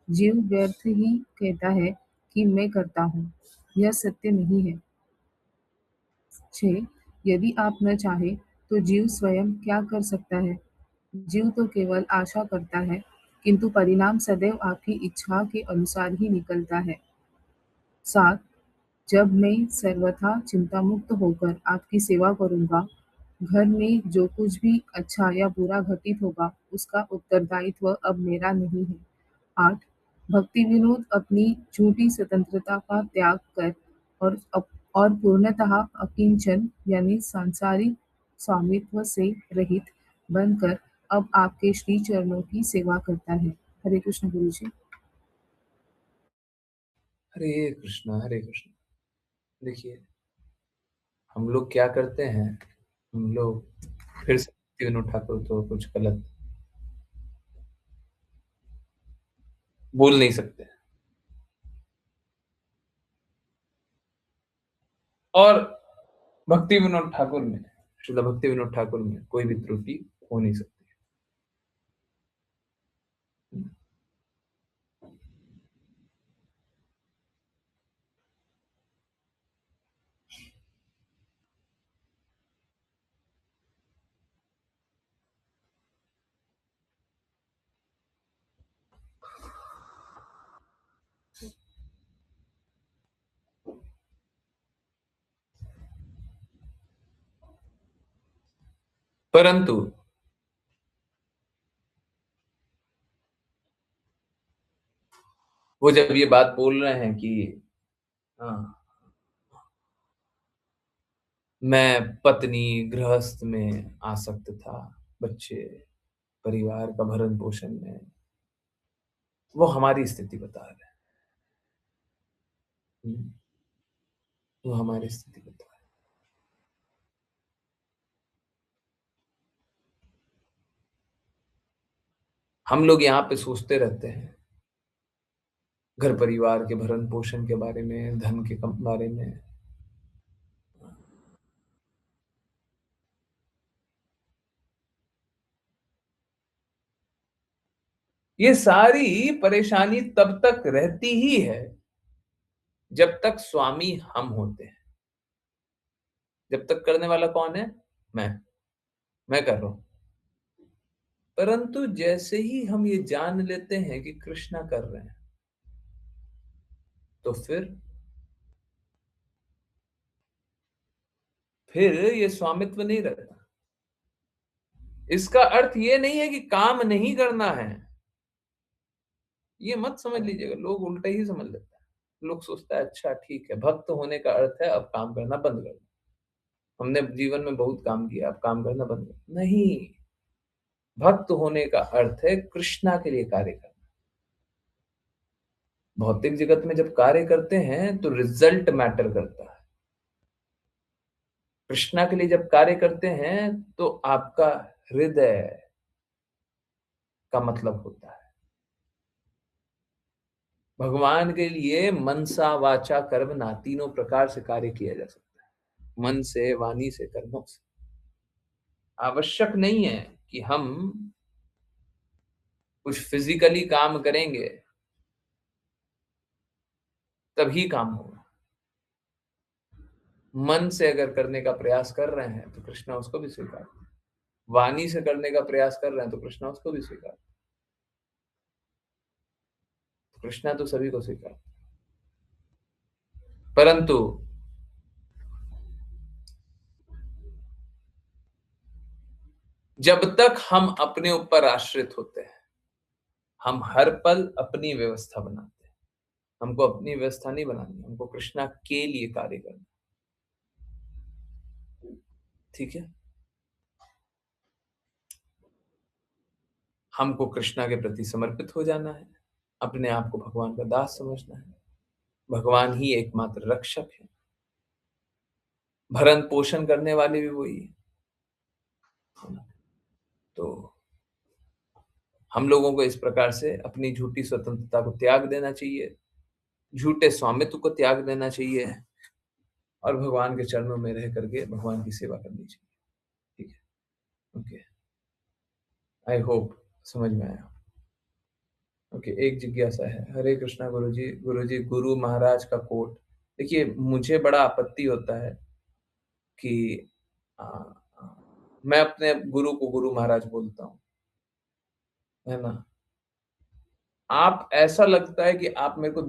जीव व्यर्थ ही कहता है कि मैं करता हूँ, यह सत्य नहीं है। 6. यदि आप न चाहे तो जीव स्वयं क्या कर सकता है? जीव तो केवल आशा करता है, किंतु परिणाम सदैव आपकी इच्छा के अनुसार ही निकलता है। 7. जब मैं सर्वथा चिंतामुक्त होकर आपकी सेवा करूँगा, घर में जो कुछ भी अच्छा या बुरा घटित होगा, उसका उत्तरदायित्व अब मेरा नहीं है। 8. भक्ति विनोद अपनी झूठी स्वतंत्रता का त्याग कर और पूर्णतः अकिंचन यानी सांसारिक स्वामित्व से रहित बनकर अब आपके श्री चरणों की सेवा करता है। हरे कृष्ण गुरु जी। हरे कृष्णा हरे कृष्णा। देखिए, हम लोग क्या करते हैं, हम लोग फिर से विनोद ठाकुर तो कुछ गलत बोल नहीं सकते, और भक्ति विनोद ठाकुर में, श्रील भक्ति विनोद ठाकुर में कोई भी त्रुटि हो नहीं सकती। परंतु वो जब ये बात बोल रहे हैं कि मैं पत्नी गृहस्थ में आसक्त था, बच्चे परिवार का भरण पोषण में, वो हमारी स्थिति बता रहे हैं। वो हमारी स्थिति बता रहे हैं। हम लोग यहाँ पे सोचते रहते हैं घर परिवार के भरण पोषण के बारे में, धन के बारे में। ये सारी परेशानी तब तक रहती ही है जब तक स्वामी हम होते हैं। जब तक करने वाला कौन है? मैं कर रहा हूं। परंतु जैसे ही हम ये जान लेते हैं कि कृष्णा कर रहे हैं, तो फिर ये स्वामित्व नहीं रहता। इसका अर्थ ये नहीं है कि काम नहीं करना है, ये मत समझ लीजिएगा। लोग उल्टा ही समझ लेते हैं। लोग सोचता है अच्छा ठीक है, भक्त होने का अर्थ है अब काम करना बंद कर दो। हमने जीवन में बहुत काम किया, अब काम करना बंद कर। नहीं, भक्त होने का अर्थ है कृष्णा के लिए कार्य करना। भौतिक जगत में जब कार्य करते हैं तो रिजल्ट मैटर करता है। कृष्णा के लिए जब कार्य करते हैं तो आपका हृदय का मतलब होता है। भगवान के लिए मनसा वाचा कर्मणा तीनों प्रकार से कार्य किया जा सकता है, मन से, वाणी से, कर्मों से। आवश्यक नहीं है कि हम कुछ फिजिकली काम करेंगे तभी काम होगा। मन से अगर करने का प्रयास कर रहे हैं तो कृष्णा उसको भी स्वीकार, वाणी से करने का प्रयास कर रहे हैं तो कृष्णा उसको भी स्वीकार। कृष्णा तो सभी को स्वीकार। परंतु जब तक हम अपने ऊपर आश्रित होते हैं, हम हर पल अपनी व्यवस्था बनाते हैं। हमको अपनी व्यवस्था नहीं बनानी, हमको कृष्णा के लिए कार्य करना। ठीक है, हमको कृष्णा के प्रति समर्पित हो जाना है, अपने आप को भगवान का दास समझना है। भगवान ही एकमात्र रक्षक है, भरण पोषण करने वाले भी वही है। तो हम लोगों को इस प्रकार से अपनी झूठी स्वतंत्रता को त्याग देना चाहिए, झूठे स्वामित्व को त्याग देना चाहिए, और भगवान के चरणों में रह करके भगवान की सेवा करनी चाहिए। ओके, आई होप समझ में आया। ओके, एक जिज्ञासा है। हरे कृष्णा गुरुजी। गुरुजी, गुरु महाराज का कोट। देखिए, मुझे बड़ा आपत्ति होता है कि आ, आ, मैं अपने गुरु को गुरु महाराज बोलता हूँ, है ना। आप, ऐसा लगता है कि आप मेरे को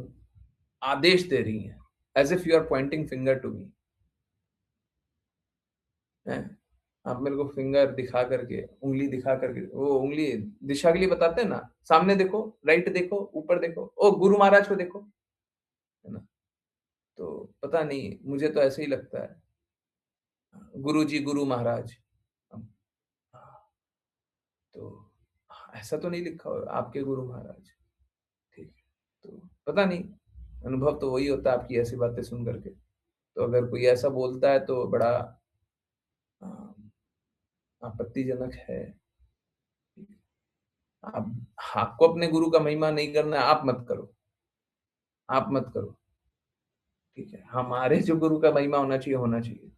आदेश दे रही हैं, as if you are pointing finger to me. आप मेरे को फिंगर दिखा करके, उंगली दिखा करके, वो उंगली दिशा के लिए बताते हैं ना, सामने देखो, राइट देखो, ऊपर देखो, ओ गुरु महाराज को देखो, है ना। तो पता नहीं, मुझे तो ऐसे ही लगता है, गुरु जी, गुरु महाराज। अब, तो ऐसा तो नहीं लिखा हो आपके गुरु महाराज, ठीक है। तो पता नहीं, अनुभव तो वही होता है आपकी ऐसी बातें सुन करके। तो अगर कोई ऐसा बोलता है तो बड़ा अ, आपत्तिजनक है। आप, आपको अपने गुरु का महिमा नहीं करना है, आप मत करो, आप मत करो, ठीक है। हमारे जो गुरु का महिमा होना चाहिए, होना चाहिए।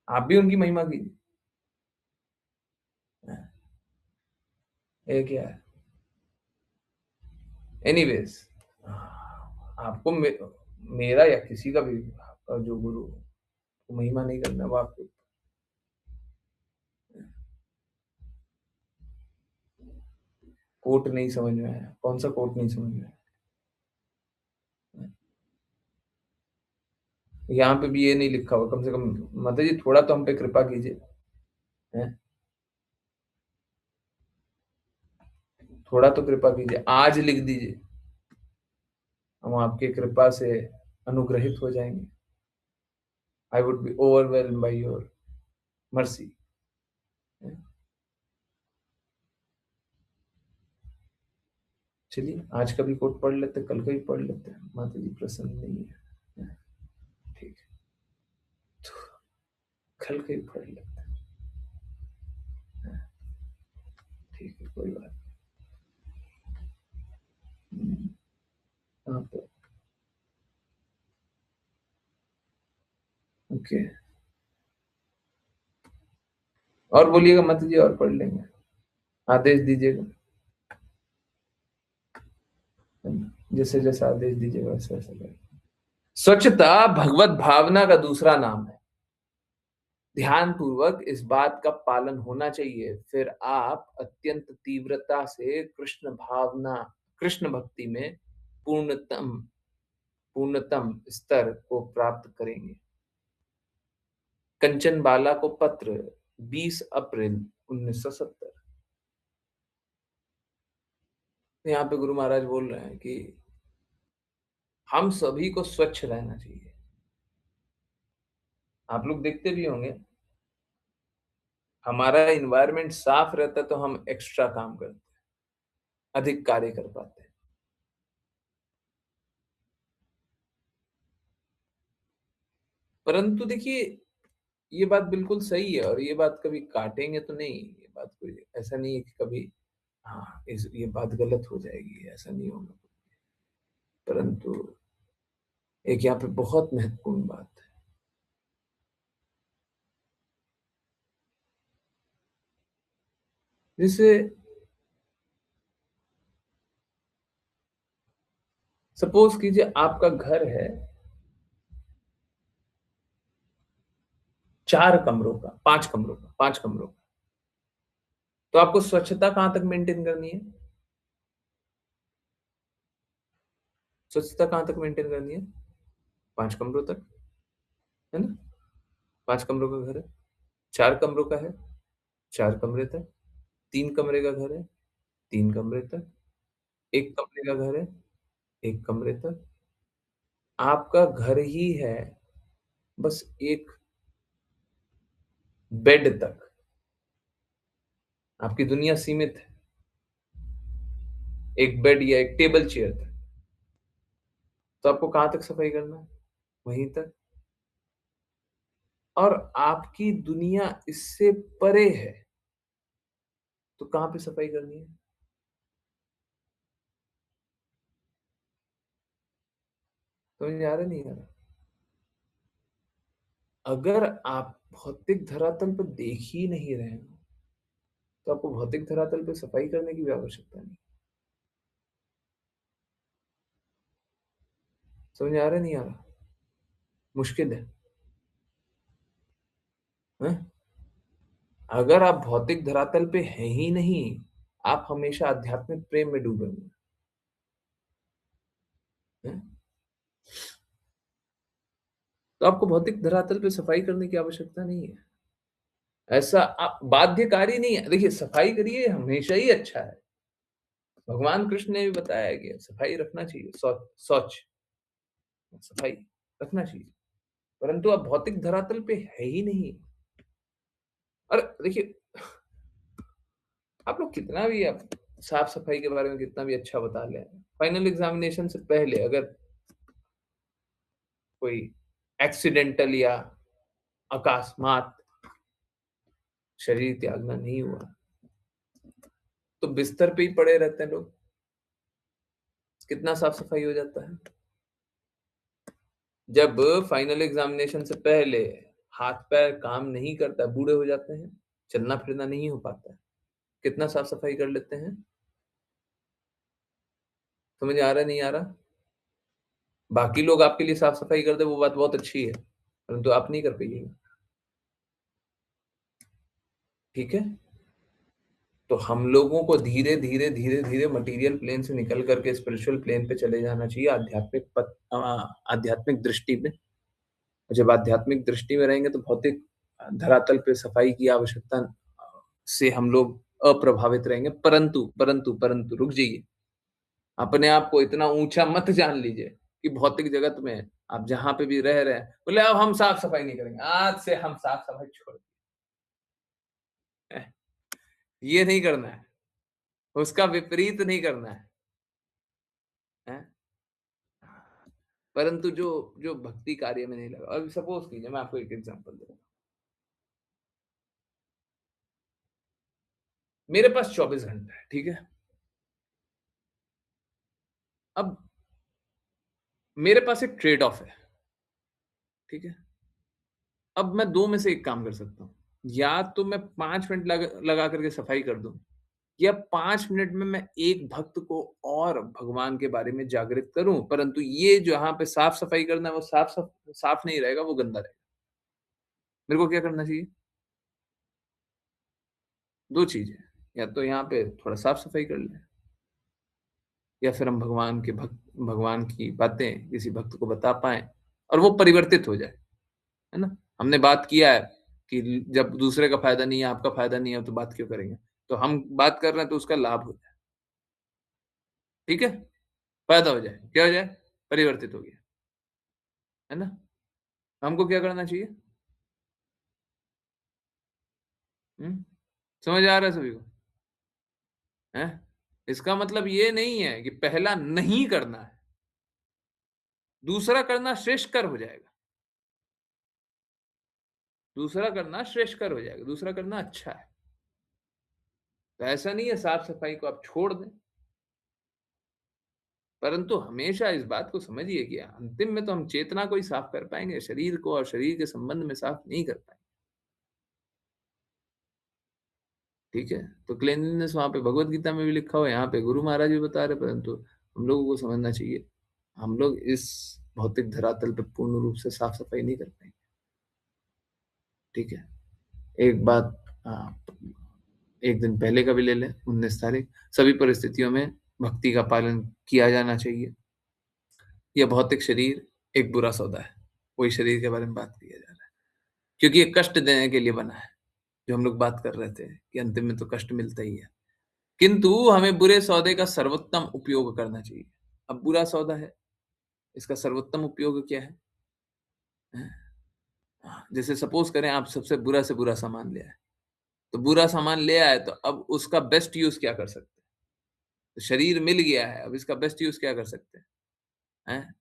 आप भी उनकी महिमा कीजिए। ये क्या है? एनीवेज, आपको मेरा या किसी का भी, आपका जो गुरु हो, को महिमा नहीं करना, वो आपको। कोट नहीं समझ में आया? कौन सा कोट नहीं समझ में आया? यहाँ पे भी ये नहीं लिखा हुआ, कम से कम माता जी थोड़ा तो हम पे कृपा कीजिए, हैं? थोड़ा तो कृपा कीजिए, आज लिख दीजिए, हम आपकी कृपा से अनुग्रहित हो जाएंगे। I would be overwhelm by your mercy. चलिए, आज का भी कोट पढ़ लेते, कल का भी पढ़ लेते हैं। माता जी प्रसन्न नहीं है, ठीक है, तो कल का भी पढ़ लेते हैं, ठीक है, कोई बात नहीं। हाँ, तो ओके, और बोलिएगा माता जी, और पढ़ लेंगे, आदेश दीजिएगा, जैसे जैसे आदेश दीजिएगा वैसे वैसे करेंगे। स्वच्छता भगवत भावना का दूसरा नाम है। ध्यान पूर्वक इस बात का पालन होना चाहिए, फिर आप अत्यंत तीव्रता से कृष्ण भक्ति में पूर्णतम पूर्णतम स्तर को प्राप्त करेंगे। कंचन बाला को पत्र, 20 अप्रैल 1970। यहाँ पे गुरु महाराज बोल रहे हैं कि हम सभी को स्वच्छ रहना चाहिए। आप लोग देखते भी होंगे, हमारा एनवायरनमेंट साफ रहता है तो हम एक्स्ट्रा काम करते हैं, अधिक कार्य कर पाते हैं। परंतु देखिए, ये बात बिल्कुल सही है, और ये बात कभी काटेंगे तो नहीं, ये बात कोई ऐसा नहीं है कि कभी हाँ ये बात गलत हो जाएगी, ऐसा नहीं होगा। परंतु एक यहाँ पे बहुत महत्वपूर्ण बात है। जैसे सपोज कीजिए आपका घर है 4 कमरों का, 5 कमरों का, 5 कमरों का, तो आपको स्वच्छता कहां तक मेंटेन करनी है? स्वच्छता कहां तक मेंटेन करनी है? 5 कमरों तक, है ना। 5 कमरों का घर है, 4 कमरों का है, 4 कमरे तक, 3 कमरे का घर है, 3 कमरे तक, 1 कमरे का घर है, 1 कमरे तक। आपका घर ही है बस एक बेड तक, आपकी दुनिया सीमित है एक बेड या एक टेबल चेयर तक। तो आपको कहां तक सफाई करना है? वहीं तक। और आपकी दुनिया इससे परे है, तो कहां पे सफाई करनी है? समझ आ रहा नहीं आ रहा? अगर आप भौतिक धरातल पर देख ही नहीं रहे हो, तो आपको भौतिक धरातल पे सफाई करने की भी आवश्यकता नहीं। समझ आ रहा नहीं आ रहा? मुश्किल है, हैं? अगर आप भौतिक धरातल पे हैं ही नहीं, आप हमेशा आध्यात्मिक प्रेम में डूबे हुए हैं। तो आपको भौतिक धरातल पे सफाई करने की आवश्यकता नहीं है। ऐसा आप बाध्यकारी नहीं है। देखिए, सफाई करिए हमेशा ही अच्छा है। भगवान कृष्ण ने भी बताया है कि सफाई रखना चाहिए, शौच सफाई रखना चाहिए, परंतु आप भौतिक धरातल पे है ही नहीं। और देखिए, आप लोग कितना भी आप साफ सफाई के बारे में कितना भी अच्छा बता ले, फाइनल एग्जामिनेशन से पहले अगर कोई एक्सीडेंटल या अकस्मात शरीर त्यागना नहीं हुआ, तो बिस्तर पे ही पड़े रहते हैं लोग, कितना साफ सफाई हो जाता है। जब फाइनल एग्जामिनेशन से पहले हाथ पैर काम नहीं करता, बूढ़े हो जाते हैं, चलना फिरना नहीं हो पाता है, कितना साफ सफाई कर लेते हैं। समझ आ रहा नहीं आ रहा? बाकी लोग आपके लिए साफ सफाई कर दे, वो बात बहुत अच्छी है, परंतु आप नहीं कर पाइएगा। ठीक है? तो हम लोगों को धीरे धीरे धीरे धीरे मटेरियल प्लेन से निकल करके स्पिरिचुअल प्लेन पे चले जाना चाहिए, आध्यात्मिक दृष्टि में। जब आध्यात्मिक दृष्टि में रहेंगे तो भौतिक धरातल पे सफाई की आवश्यकता से हम लोग अप्रभावित रहेंगे। परंतु परंतु परंतु रुक जाइए, अपने आप को इतना ऊंचा मत जान लीजिए कि भौतिक जगत में आप जहां पे भी रह रहे हैं बोले अब हम साफ सफाई नहीं करेंगे, आज से हम साफ सफाई छोड़ दें। ये नहीं करना है, उसका विपरीत नहीं करना है? परंतु जो जो भक्ति कार्य में नहीं लगा, अब सपोज कीजिए, मैं आपको एक एग्जांपल दे रहा हूं। मेरे पास 24 घंटे है, ठीक है? अब मेरे पास एक ट्रेड ऑफ है, ठीक है? अब मैं दो में से एक काम कर सकता हूँ, या तो मैं 5 मिनट लगा करके सफाई कर दूं, या 5 मिनट में मैं एक भक्त को और भगवान के बारे में जागृत करूं, परंतु ये जहां पे साफ सफाई करना है वो साफ नहीं रहेगा, वो गंदा रहेगा। मेरे को क्या करना चाहिए? दो चीजें, या तो यहाँ पे थोड़ा साफ सफाई कर लें, या फिर हम भगवान की बातें किसी भक्त को बता पाए और वो परिवर्तित हो जाए, है ना? हमने बात किया है कि जब दूसरे का फायदा नहीं है, आपका फायदा नहीं है, तो बात क्यों करेंगे? तो हम बात कर रहे हैं तो उसका लाभ हो जाए, ठीक है? फायदा हो जाए, क्या हो जाए? परिवर्तित हो गया, है ना? हमको क्या करना चाहिए? समझ आ रहा है सभी को? है? इसका मतलब ये नहीं है कि पहला नहीं करना है, दूसरा करना श्रेष्ठकर हो जाएगा, दूसरा करना श्रेष्ठकर हो जाएगा, दूसरा करना अच्छा है। तो ऐसा नहीं है साफ सफाई को आप छोड़ दें, परंतु हमेशा इस बात को समझिए कि अंतिम में तो हम चेतना को ही साफ कर पाएंगे, शरीर को और शरीर के संबंध में साफ नहीं कर पाएंगे। ठीक है? तो क्लीनलीनेस वहां पे भगवत गीता में भी लिखा हुआ है, यहाँ पे गुरु महाराज भी बता रहे, परंतु हम लोगों को समझना चाहिए, हम लोग इस भौतिक धरातल पे पूर्ण रूप से साफ सफाई नहीं कर पाएंगे। ठीक है? एक बात एक दिन पहले का भी ले लें, 19 तारीख, सभी परिस्थितियों में भक्ति का पालन किया जाना चाहिए। यह भौतिक शरीर एक बुरा सौदा है, वही शरीर के बारे में बात किया जा रहा है, क्योंकि ये कष्ट देने के लिए बना है। जो हम लोग बात कर रहे थे कि अंतिम में तो कष्ट मिलता ही है, किंतु हमें बुरे सौदे का सर्वोत्तम उपयोग करना चाहिए। अब बुरा सौदा है, इसका सर्वोत्तम उपयोग क्या है? जैसे सपोज करें आप सबसे बुरा से बुरा सामान ले आए, तो बुरा सामान ले आए तो अब उसका बेस्ट यूज क्या कर सकते हैं? तो शरीर मिल गया है, अब इसका बेस्ट यूज क्या कर सकते हैं?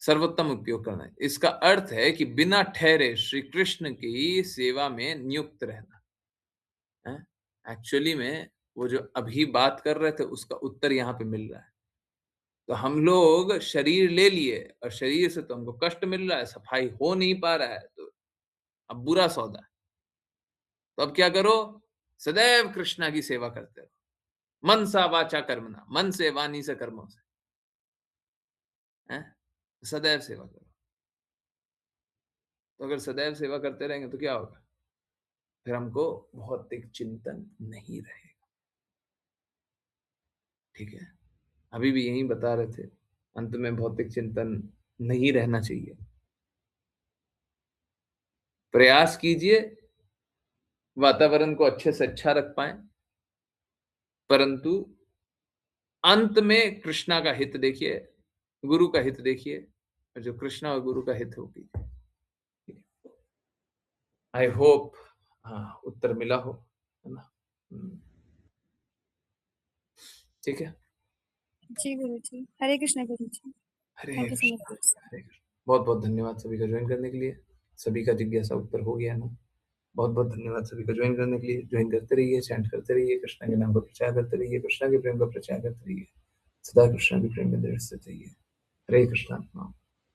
सर्वोत्तम उपयोग करना है। इसका अर्थ है कि बिना ठहरे श्री कृष्ण की सेवा में नियुक्त रहना। एक्चुअली में वो जो अभी बात कर रहे थे उसका उत्तर यहाँ पे मिल रहा है। तो हम लोग शरीर ले लिए और शरीर से तो हमको कष्ट मिल रहा है, सफाई हो नहीं पा रहा है, तो अब बुरा सौदा है। तो अब क्या करो, सदैव कृष्णा की सेवा करते रहो, मन सा वाचा कर्मणा, मन से, वाणी से, कर्मों से, हैं? सदैव सेवा करो। तो अगर सदैव सेवा करते रहेंगे तो क्या होगा, फिर हमको भौतिक चिंतन नहीं रहेगा। ठीक है, अभी भी यही बता रहे थे, अंत में भौतिक चिंतन नहीं रहना चाहिए। प्रयास कीजिए वातावरण को अच्छे से अच्छा रख पाए, परंतु अंत में कृष्णा का हित देखिए, गुरु का हित देखिए, और जो कृष्णा और गुरु का हित है वो कीजिए। आई होप उत्तर मिला हो, है ना? ठीक है, जी गुरु ji, Hare Krishna Guru ji. Hare thank you so Krishna, much. Hare Krishna. बहुत बहुत धन्यवाद सभी का ज्वाइन करने के लिए। सभी का जिज्ञासा उत्तर हो गया है ना? बहुत बहुत धन्यवाद सभी का ज्वाइन करने के लिए। ज्वाइन करते रहिए, चैंट करते रहिए, कृष्णा के नाम का प्रचार करते रहिए, कृष्णा के प्रेम का प्रचार करते रहिए, सदा कृष्णा के प्रेम में दृढ़ स्थित रहिए। हरे कृष्णा।